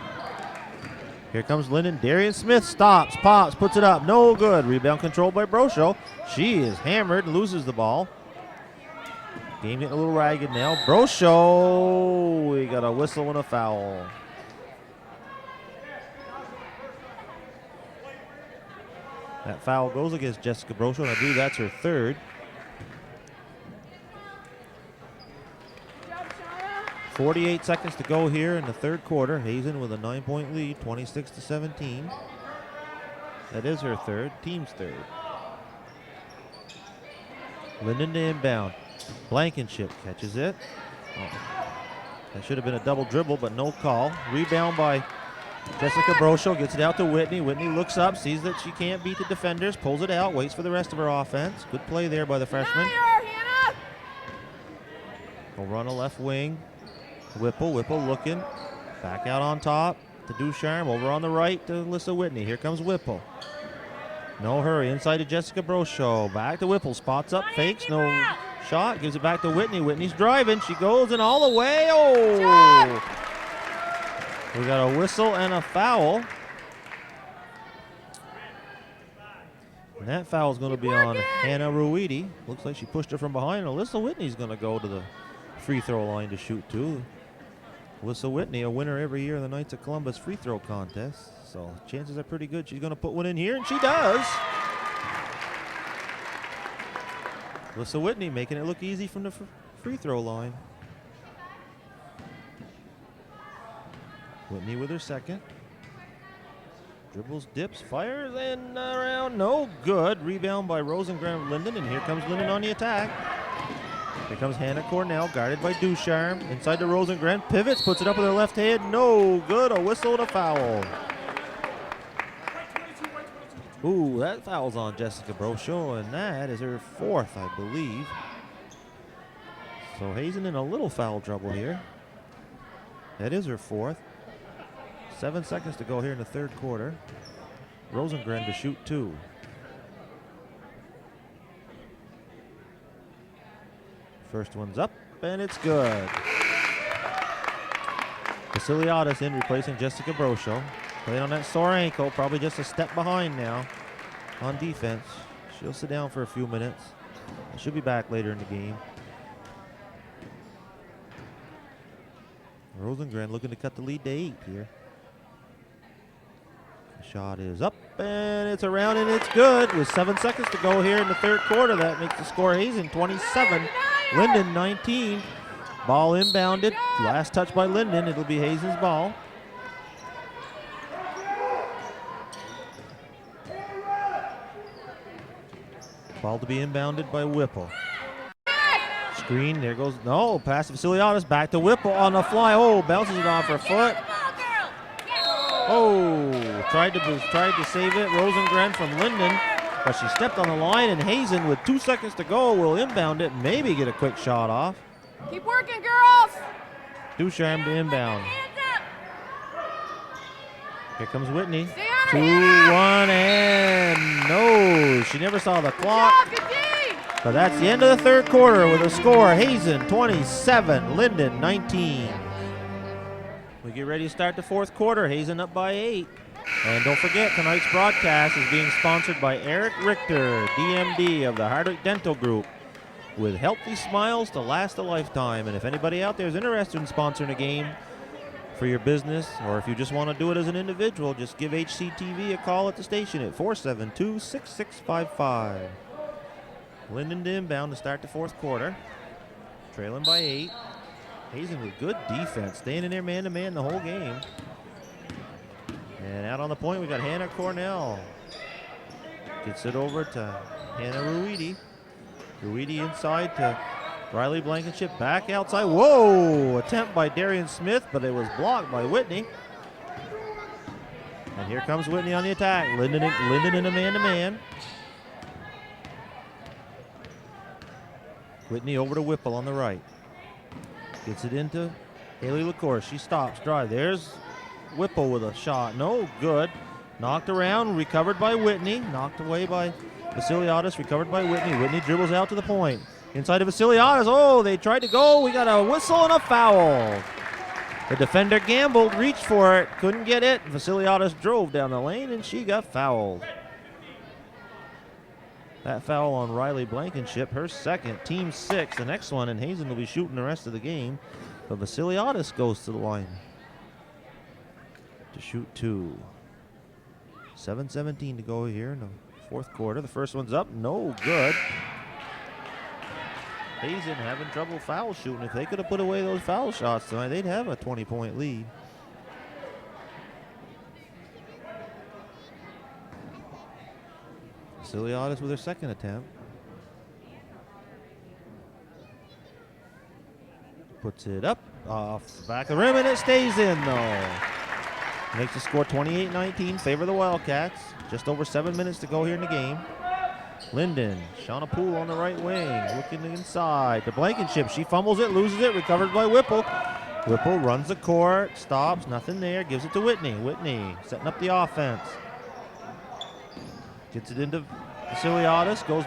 Here comes Lyndon. Darian Smith stops, pops, puts it up. No good. Rebound controlled by Brosho. She is hammered and loses the ball. Game getting a little ragged now. Brosho, we got a whistle and a foul. That foul goes against Jessica Brosho, and I believe that's her third. 48 seconds to go here in the third quarter. Hazen with a 9-point lead, 26-17. That is her third, team's third. Lyndon to inbound. Blankenship catches it. Oh, that should have been a double dribble, but no call. Rebound by Jessica Brosho, gets it out to Whitney. Whitney looks up, sees that she can't beat the defenders, pulls it out, waits for the rest of her offense. Good play there by the freshman. Will run a left wing. Whipple looking. Back out on top to Ducharme. Over on the right to Alyssa Whitney. Here comes Whipple. No hurry. Inside to Jessica Brosho. Back to Whipple. Spots up, fakes, no shot. Gives it back to Whitney. Whitney's driving. She goes in all the way. Oh! We got a whistle and a foul. And that foul is going to be on Hannah Ruidi. Looks like she pushed her from behind. Alyssa Whitney's going to go to the free throw line to shoot too. Alyssa Whitney, a winner every year in the Knights of Columbus free throw contest. So chances are pretty good she's going to put one in here, and she does. Alyssa Whitney making it look easy from the free throw line. Whitney with her second. Dribbles, dips, fires, and around. No good. Rebound by Rosengren Lyndon, and here comes Lyndon on the attack. Here comes Hannah Cornell, guarded by Ducharme. Inside to Rosengren. Pivots, puts it up with her left hand. No good. A whistle and a foul. Ooh, that foul's on Jessica Brosho, and that is her fourth, I believe. So Hazen in a little foul trouble here. That is her fourth. 7 seconds to go here in the third quarter. Rosengren to shoot two. First one's up, and it's good. Vasiliadis in, replacing Jessica Brosho. Playing on that sore ankle, probably just a step behind now on defense. She'll sit down for a few minutes. She'll be back later in the game. Rosengren looking to cut the lead to 8 here. The shot is up, and it's around, and it's good. With 7 seconds to go here in the third quarter, that makes the score Hazen 27, Lyndon 19. Ball inbounded. Last touch by Lyndon. It'll be Hazen's ball. Ball to be inbounded by Whipple. Screen, there goes, no, pass to Vasiliadis, back to Whipple on the fly. Oh, bounces it off her foot. Oh, tried to save it, Rosengren from Lyndon, but she stepped on the line, and Hazen with 2 seconds to go will inbound it, maybe get a quick shot off. Keep working, girls. Ducharme to inbound. Here comes Whitney. 2-1, and no, she never saw the clock. But that's the end of the third quarter with a score, Hazen 27, Lyndon 19. We get ready to start the fourth quarter, Hazen up by 8. And don't forget, tonight's broadcast is being sponsored by Eric Richter, DMD of the Hardwick Dental Group, with healthy smiles to last a lifetime. And if anybody out there is interested in sponsoring a game for your business, or if you just want to do it as an individual, just give HCTV a call at the station at 472-6655. Lyndon to inbound to start the fourth quarter. Trailing by 8. Hazen with good defense, staying in there man-to-man the whole game. And out on the point, we got Hannah Cornell. Gets it over to Hannah Ruidi. Ruidi inside to Riley Blankenship, back outside. Whoa! Attempt by Darian Smith, but it was blocked by Whitney. And here comes Whitney on the attack. Lyndon in a man-to-man. Whitney over to Whipple on the right. Gets it into Haley LaCourse. She stops, drive. There's Whipple with a shot. No good. Knocked around, recovered by Whitney. Knocked away by Vasiliadis, recovered by Whitney. Whitney dribbles out to the point. Inside to Vasiliadis. Oh, they tried to go. We got a whistle and a foul. The defender gambled, reached for it, couldn't get it. Vasiliadis drove down the lane, and she got fouled. That foul on Riley Blankenship, her second, team 6. The next one, and Hazen will be shooting the rest of the game. But Vasiliadis goes to the line to shoot 2. 7:17 to go here in the fourth quarter. The first one's up, no good. Hazen having trouble foul shooting. If they could have put away those foul shots tonight, they'd have a 20-point lead. Vasiliadis with her second attempt. Puts it up off the back of the rim, and it stays in, though. Makes the score 28-19, favor of the Wildcats. Just over 7 minutes to go here in the game. Lyndon, Shauna Poole on the right wing, looking inside to Blankenship. She fumbles it, loses it, recovered by Whipple. Whipple runs the court, stops, nothing there, gives it to Whitney. Whitney setting up the offense. Gets it into Vasiliadis, goes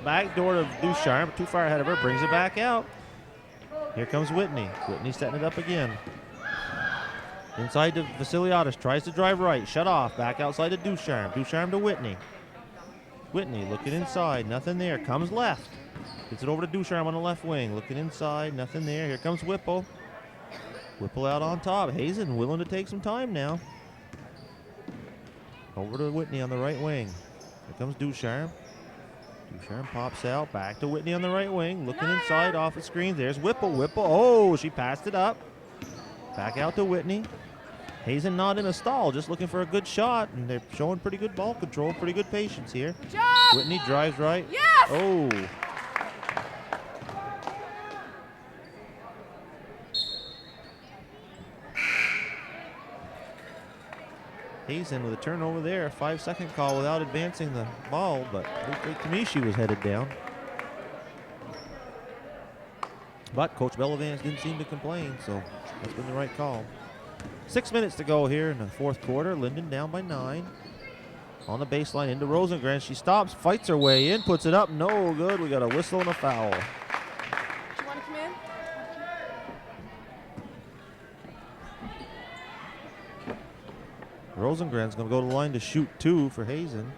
back door to Ducharme, too far ahead of her, brings it back out. Here comes Whitney. Whitney setting it up again. Inside to Vasiliadis, tries to drive right, shut off, back outside to Ducharme. Ducharme to Whitney. Whitney looking inside, nothing there, comes left. Gets it over to Ducharme on the left wing, looking inside, nothing there. Here comes Whipple. Whipple out on top. Hazen willing to take some time now. Over to Whitney on the right wing. Here comes Ducharme. Ducharme pops out, back to Whitney on the right wing, looking inside off the screen. There's Whipple. Whipple, oh, she passed it up. Back out to Whitney. Hazen not in a stall, just looking for a good shot, and they're showing pretty good ball control, pretty good patience here. Whitney drives right. Yes! Oh. Hazen with a turnover there, a 5-second call without advancing the ball, but looked like to me she was headed down. But Coach Bellavance didn't seem to complain, so that's been the right call. 6 minutes to go here in the fourth quarter. Lyndon down by 9. On the baseline into Rosengren. She stops, fights her way in, puts it up. No good. We got a whistle and a foul. You want to come in? Rosengren's going to go to the line to shoot 2 for Hazen.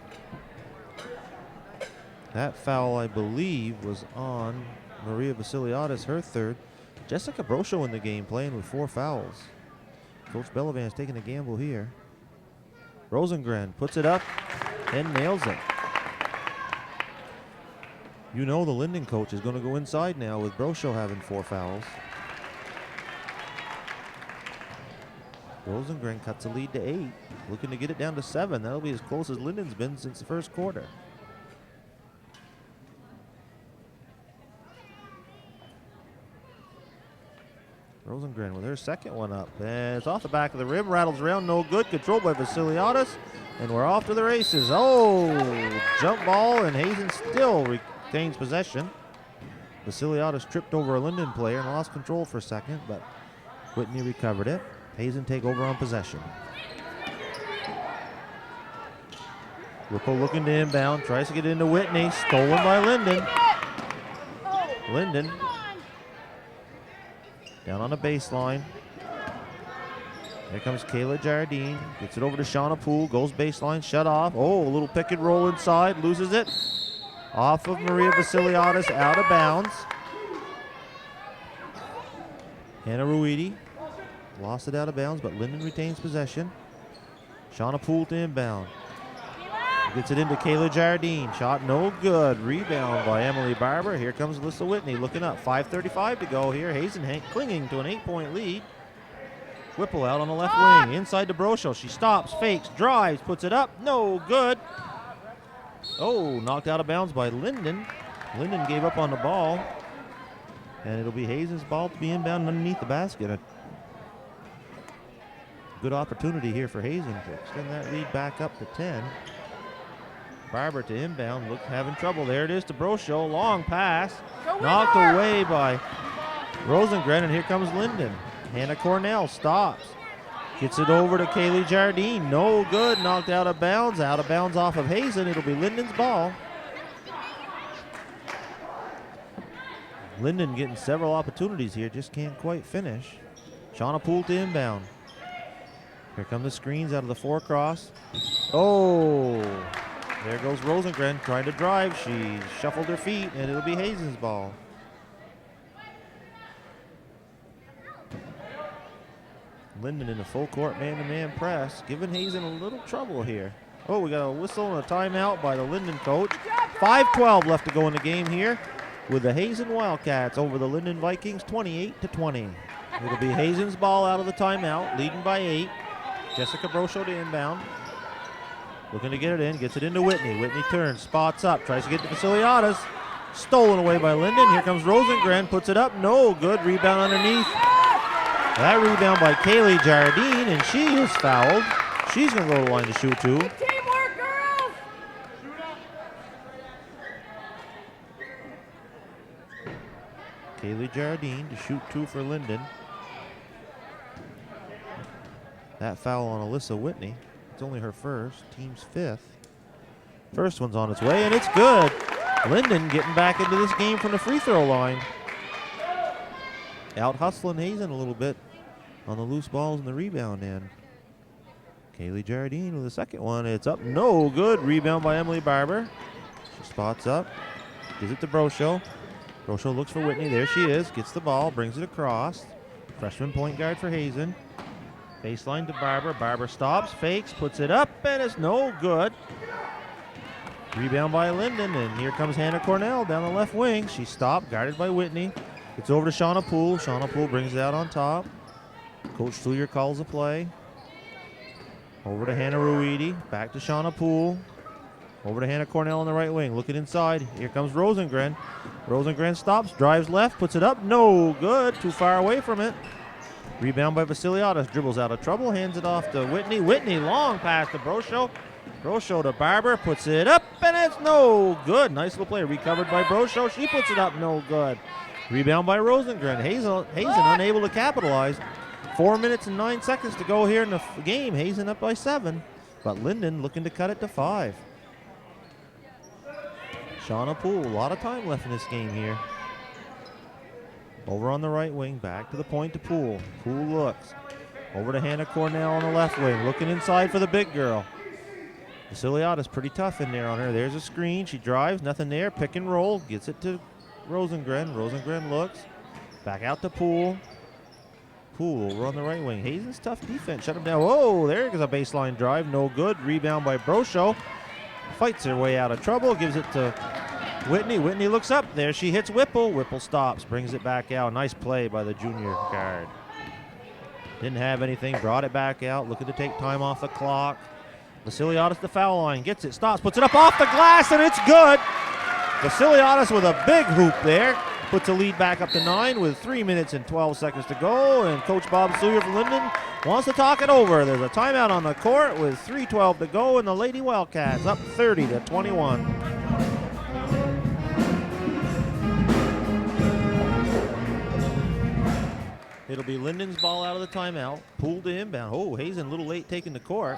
That foul, I believe, was on Maria Vasiliadis, her third. Jessica Brosho in the game, playing with 4 fouls. Coach Bellavance taking a gamble here. Rosengren puts it up and nails it. You know the Lyndon coach is going to go inside now with Brosho having 4 fouls. Rosengren cuts the lead to 8, looking to get it down to 7. That'll be as close as Lyndon's been since the first quarter. Rosengren with her second one up. And it's off the back of the rim, rattles around, no good. Controlled by Vasiliadis, and we're off to the races. Oh, jump ball, and Hazen still retains possession. Vasiliadis tripped over a Lyndon player and lost control for a second, but Whitney recovered it. Hazen take over on possession. Whipple looking to inbound, tries to get into Whitney, stolen by Lyndon. Lyndon down on the baseline. Here comes Kayla Jardine. Gets it over to Shauna Poole. Goes baseline, shut off. Oh, a little pick and roll inside. Loses it. Off of Maria Vasiliadis, out of bounds. Hannah Ruidi lost it out of bounds, but Lyndon retains possession. Shauna Poole to inbound. Gets it into Kayla Jardine. Shot no good. Rebound by Emily Barber. Here comes Alyssa Whitney looking up. 5:35 to go here. Hazen clinging to an 8-point lead. Whipple out on the left wing. Inside to Brosho. She stops, fakes, drives, puts it up. No good. Oh, knocked out of bounds by Lyndon. Lyndon gave up on the ball. And it'll be Hazen's ball to be inbound underneath the basket. Good opportunity here for Hazen to extend that lead back up to 10. Barber to inbound, having trouble. There it is to Brocho, long pass, knocked away by Rosengren, and here comes Lyndon. Hannah Cornell stops, gets it over to Kaylee Jardine, no good, knocked out of bounds off of Hazen. It'll be Lyndon's ball. Lyndon getting several opportunities here, just can't quite finish. Shauna Poole to inbound. Here come the screens out of the 4-cross. Oh, there goes Rosengren trying to drive. She shuffled her feet, and it'll be Hazen's ball. Lyndon in a full court man-to-man press, giving Hazen a little trouble here. Oh, we got a whistle and a timeout by the Lyndon coach. 5:12 left to go in the game here, with the Hazen Wildcats over the Lyndon Vikings 28-20. It'll be Hazen's ball out of the timeout, leading by 8. Jessica Brocho to inbound. Looking to get it in, gets it into Whitney. Whitney turns, spots up, tries to get to Vasiliadis. Stolen away by Lyndon. Here comes Rosengren, puts it up, no good. Rebound underneath. That rebound by Kaylee Jardine, and she is fouled. She's going to go to the line to shoot 2. Teamwork, girls! Kaylee Jardine to shoot 2 for Lyndon. That foul on Alyssa Whitney. It's only her first, team's 5th. First one's on its way, and it's good. Lyndon getting back into this game from the free throw line. Out hustling Hazen a little bit on the loose balls and the rebound end. Kaylee Jardine with the second one. It's up, no good. Rebound by Emily Barber. She spots up, gives it to Brocho. Brocho looks for Whitney. There she is. Gets the ball, brings it across. Freshman point guard for Hazen. Baseline to Barber. Barber stops, fakes, puts it up, and it's no good. Rebound by Lyndon, and here comes Hannah Cornell down the left wing. She stopped, guarded by Whitney. It's over to Shauna Poole. Shauna Poole brings it out on top. Coach Sluyer calls the play. Over to Hannah Ruidi. Back to Shauna Poole. Over to Hannah Cornell on the right wing. Looking inside. Here comes Rosengren. Rosengren stops, drives left, puts it up. No good. Too far away from it. Rebound by Vasiliadis. Dribbles out of trouble. Hands it off to Whitney. Whitney, long pass to Brocho. Brocho to Barber. Puts it up, and it's no good. Nice little play. Recovered by Brocho. She puts it up. No good. Rebound by Rosengren. Hazen unable to capitalize. 4 minutes and 9 seconds to go here in the game. Hazen up by 7. But Lyndon looking to cut it to 5. Shauna Poole, a lot of time left in this game here. Over on the right wing, back to the point to Poole. Poole looks. Over to Hannah Cornell on the left wing, looking inside for the big girl. Vasiliadis pretty tough in there on her. There's a screen. She drives, nothing there. Pick and roll, gets it to Rosengren. Rosengren looks. Back out to Poole. Poole over on the right wing. Hazen's tough defense. Shut him down. Whoa, there goes a baseline drive. No good. Rebound by Brocho. Fights her way out of trouble. Gives it to Whitney. Whitney looks up. There she hits Whipple. Whipple stops. Brings it back out. Nice play by the junior guard. Didn't have anything. Brought it back out. Looking to take time off the clock. Vasiliadis the foul line. Gets it. Stops. Puts it up off the glass, and it's good. Vasiliadis with a big hoop there. Puts the lead back up to 9 with 3 minutes and 12 seconds to go. And Coach Bob Sluyer from Lyndon wants to talk it over. There's a timeout on the court with 3:12 to go, and the Lady Wildcats up 30-21. It'll be Lyndon's ball out of the timeout. Poole to inbound. Oh, Hazen a little late taking the court.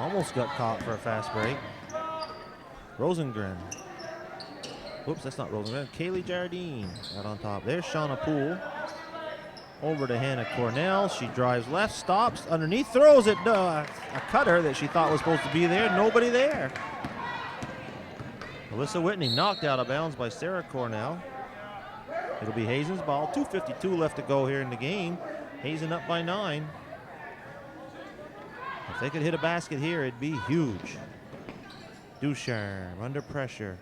Almost got caught for a fast break. Rosengren. Whoops, that's not Rosengren. Kaylee Jardine out on top. There's Shauna Poole. Over to Hannah Cornell. She drives left, stops, underneath, throws it. A cutter that she thought was supposed to be there. Nobody there. Alyssa Whitney knocked out of bounds by Sarah Cornell. It'll be Hazen's ball. 2:52 left to go here in the game. Hazen up by 9. If they could hit a basket here, it'd be huge. Ducharme under pressure.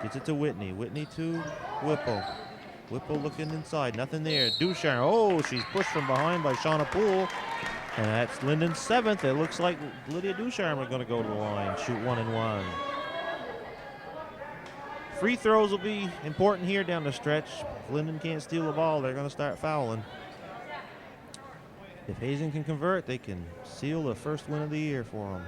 Gets it to Whitney. Whitney to Whipple. Whipple looking inside. Nothing there. Ducharme. Oh, she's pushed from behind by Shauna Poole. And that's Lyndon's 7th. It looks like Lydia Ducharme are going to go to the line. Shoot 1 and 1. Free throws will be important here down the stretch. If Lyndon can't steal the ball, they're going to start fouling. If Hazen can convert, they can seal the first win of the year for them.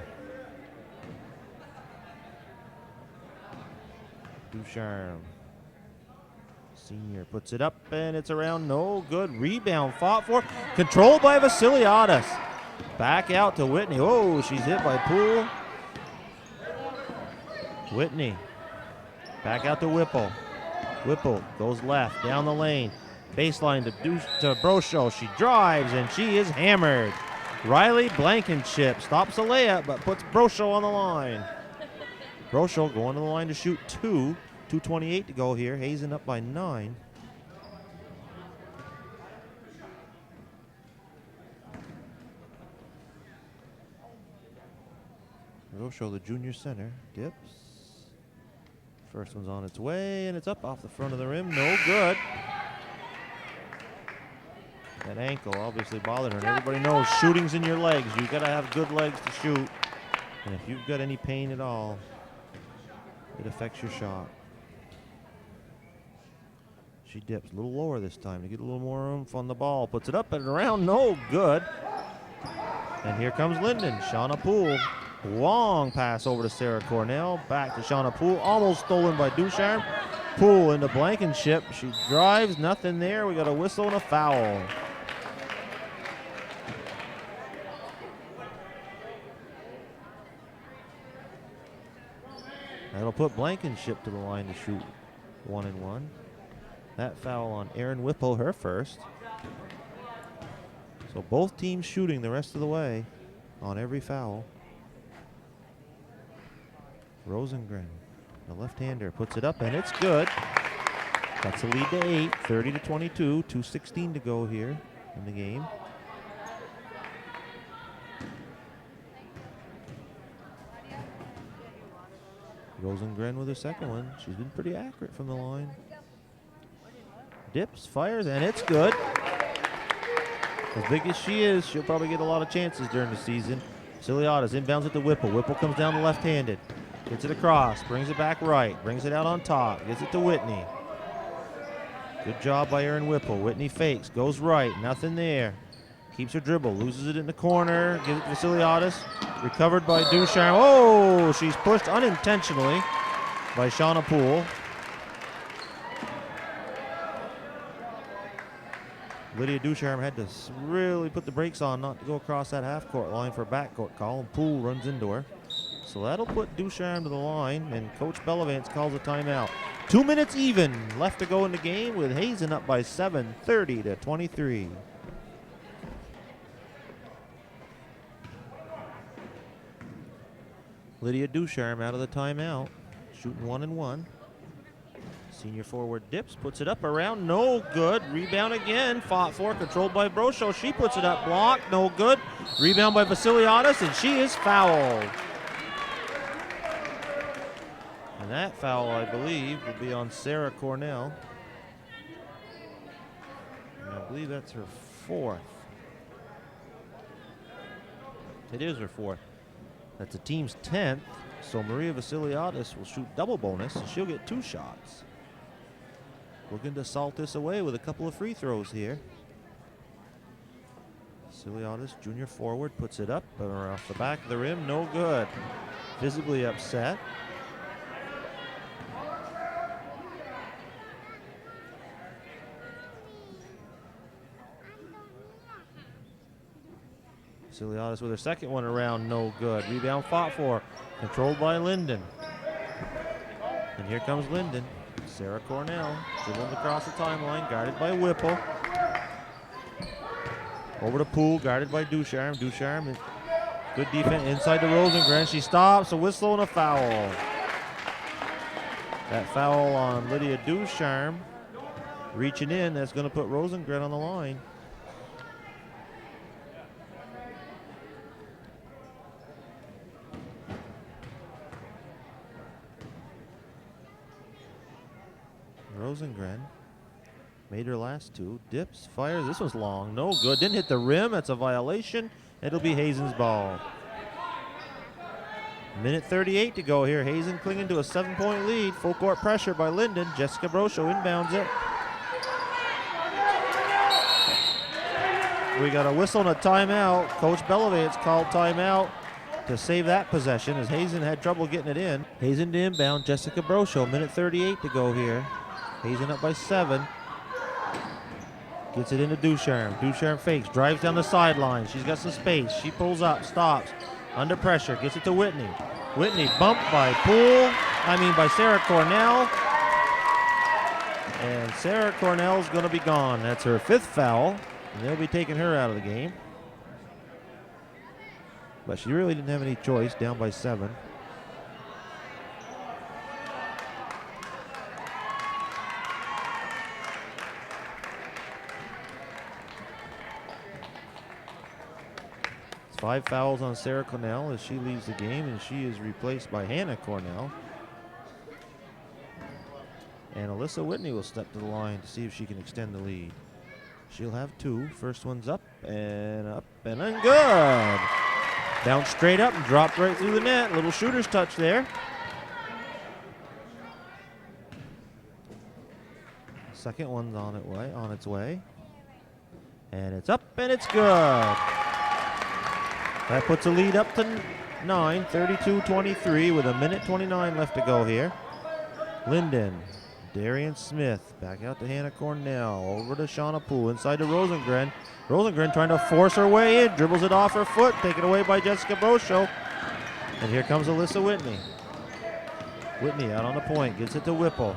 Ducharme, senior, puts it up, and it's around. No good. Rebound fought for. Controlled by Vasiliadis. Back out to Whitney. Oh, she's hit by Poole. Whitney. Back out to Whipple. Whipple goes left, down the lane. Baseline to Brosho. She drives, and she is hammered. Riley Blankenship stops a layup, but puts Brosho on the line. Brosho going to the line to shoot 2. 2:28 to go here. Hazen up by 9. Brosho, the junior center, dips. First one's on its way, and it's up off the front of the rim. No good. That ankle obviously bothered her, and everybody knows shooting's in your legs. You've got to have good legs to shoot. And if you've got any pain at all, it affects your shot. She dips a little lower this time to get a little more oomph on the ball. Puts it up and around, no good. And here comes Lyndon. Shauna Poole. Long pass over to Sarah Cornell. Back to Shauna Poole. Almost stolen by Ducharme. Poole into Blankenship. She drives, nothing there. We got a whistle and a foul. That'll put Blankenship to the line to shoot 1-1. That foul on Erin Whipple, her first. So both teams shooting the rest of the way on every foul. Rosengren, the left-hander, puts it up, and it's good. That's a lead to 8, 30-22, 2:16 to go here in the game. Rosengren with her second one. She's been pretty accurate from the line. Dips, fires, and it's good. As big as she is, she'll probably get a lot of chances during the season. Vasiliadis inbounds it to Whipple. Whipple comes down the left-handed. Gets it across, brings it back right, brings it out on top, gets it to Whitney. Good job by Erin Whipple. Whitney fakes, goes right, nothing there. Keeps her dribble, loses it in the corner, gives it to Vasiliadis. Recovered by Ducharme. Oh, she's pushed unintentionally by Shauna Poole. Lydia Ducharme had to really put the brakes on not to go across that half-court line for a backcourt call, and Poole runs into her. So that'll put Ducharme to the line, and Coach Bellavance calls a timeout. 2 minutes even left to go in the game, with Hazen up by 7, 30-23. Lydia Ducharme out of the timeout, shooting 1-1. Senior forward dips, puts it up around, no good. Rebound again, fought for, controlled by Brosho. She puts it up, blocked, no good. Rebound by Vasiliadis, and she is fouled. And that foul, I believe, will be on Sarah Cornell. And I believe that's her 4th. It is her 4th. That's the team's 10th, so Maria Vasiliadis will shoot double bonus, and she'll get 2 shots. Looking to salt this away with a couple of free throws here. Vasiliadis, junior forward, puts it up off the back of the rim, no good. Visibly upset. Vasiliadis with her second one around, no good. Rebound fought for, controlled by Lyndon. And here comes Lyndon. Sarah Cornell dribbling across the timeline, guarded by Whipple. Over to Poole, guarded by Ducharme. Ducharme, good defense inside to Rosengren. She stops, a whistle and a foul. That foul on Lydia Ducharme. Reaching in, that's going to put Rosengren on the line. Rosengren made her last 2. Dips, fires. This one's long. No good. Didn't hit the rim. That's a violation. It'll be Hazen's ball. Minute 38 to go here. Hazen clinging to a 7-point lead. Full court pressure by Lyndon. Jessica Brosho inbounds it. We got a whistle and a timeout. Coach Belivate's called timeout to save that possession as Hazen had trouble getting it in. Hazen to inbound, Jessica Brosho, minute 38 to go here. Hazen up by 7. Gets it into Ducharme. Ducharme fakes, drives down the sideline. She's got some space. She pulls up, stops, under pressure, gets it to Whitney. Whitney bumped by Sarah Cornell. And Sarah Cornell's going to be gone. That's her 5th foul, and they'll be taking her out of the game. But she really didn't have any choice, down by 7. It's 5 fouls on Sarah Cornell as she leaves the game, and she is replaced by Hannah Cornell. And Alyssa Whitney will step to the line to see if she can extend the lead. She'll have 2. First one's up and then good. Bounced straight up and dropped right through the net. Little shooter's touch there. Second one's on its way. And it's up and it's good. That puts a lead up to 9, 32-23 with a minute 29 left to go here. Lyndon. Darian Smith back out to Hannah Cornell, over to Shauna Poole, inside to Rosengren. Rosengren trying to force her way in, dribbles it off her foot, taken away by Jessica Brosho. And here comes Alyssa Whitney. Whitney out on the point, gets it to Whipple.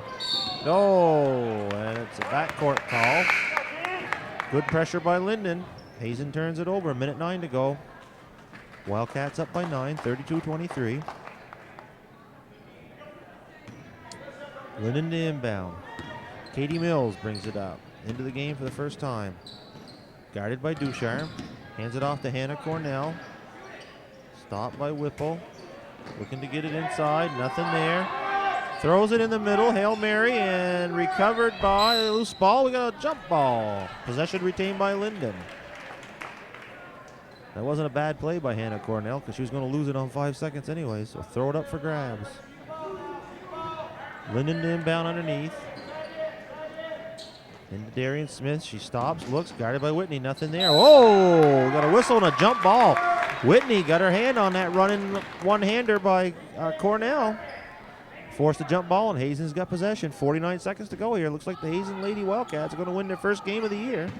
And it's a backcourt call. Good pressure by Lyndon. Hazen turns it over, minute 9 to go. Wildcats up by 9, 32-23. Lyndon to inbound. Katie Mills brings it up into the game for the first time. Guarded by Ducharme. Hands it off to Hannah Cornell. Stopped by Whipple. Looking to get it inside. Nothing there. Throws it in the middle. Hail Mary and recovered by a loose ball. We got a jump ball. Possession retained by Lyndon. That wasn't a bad play by Hannah Cornell because she was going to lose it on 5 seconds anyway. So throw it up for grabs. Lyndon to inbound underneath. Into Darian Smith. She stops, looks, guarded by Whitney. Nothing there. Oh, got a whistle and a jump ball. Whitney got her hand on that running one-hander by Cornell. Forced the jump ball, and Hazen's got possession. 49 seconds to go here. Looks like the Hazen Lady Wildcats are going to win their first game of the year.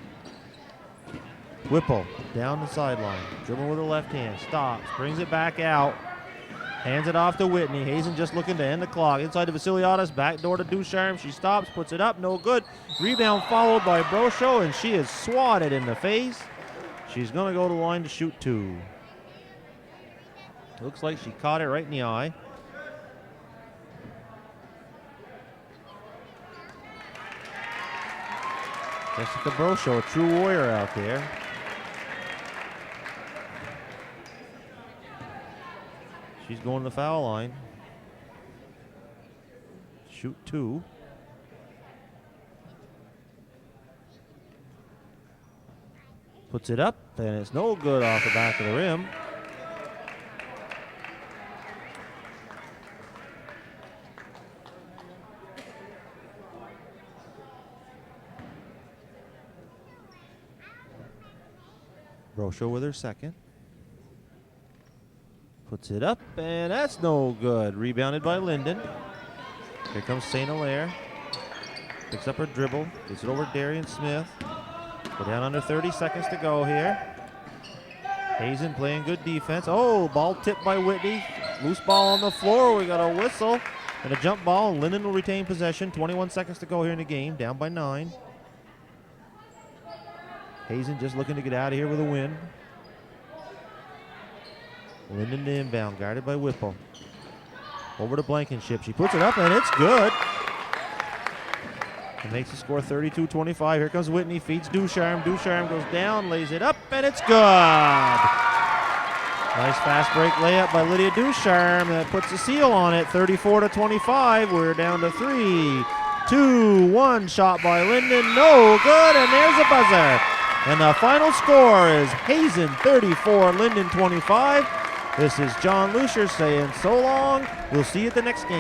Whipple down the sideline. Dribble with the left hand. Stops, brings it back out. Hands it off to Whitney. Hazen just looking to end the clock. Inside to Vasiliadis, back door to Ducharme. She stops, puts it up, no good. Rebound followed by Brosho, and she is swatted in the face. She's going to go to the line to shoot 2. Looks like she caught it right in the eye. Jessica Brosho, a true warrior out there. She's going to the foul line. Shoot 2. Puts it up, and it's no good off the back of the rim. Brosho with her second. Puts it up, and that's no good. Rebounded by Lyndon. Here comes St. Hilaire. Picks up her dribble. Gets it over to Darian Smith. We're down under 30 seconds to go here. Hazen playing good defense. Oh, ball tipped by Whitney. Loose ball on the floor. We got a whistle and a jump ball. Lyndon will retain possession. 21 seconds to go here in the game. Down by 9. Hazen just looking to get out of here with a win. Lyndon to inbound, guarded by Whipple. Over to Blankenship. She puts it up, and it's good. It makes the score 32-25. Here comes Whitney, feeds Ducharme. Ducharme goes down, lays it up, and it's good. Nice fast break layup by Lydia Ducharme. That puts a seal on it, 34-25. We're down to 3, 2, 1. Shot by Lyndon, no good, and there's a buzzer. And the final score is Hazen 34, Lyndon 25. This is John Lucier saying so long. We'll see you at the next game.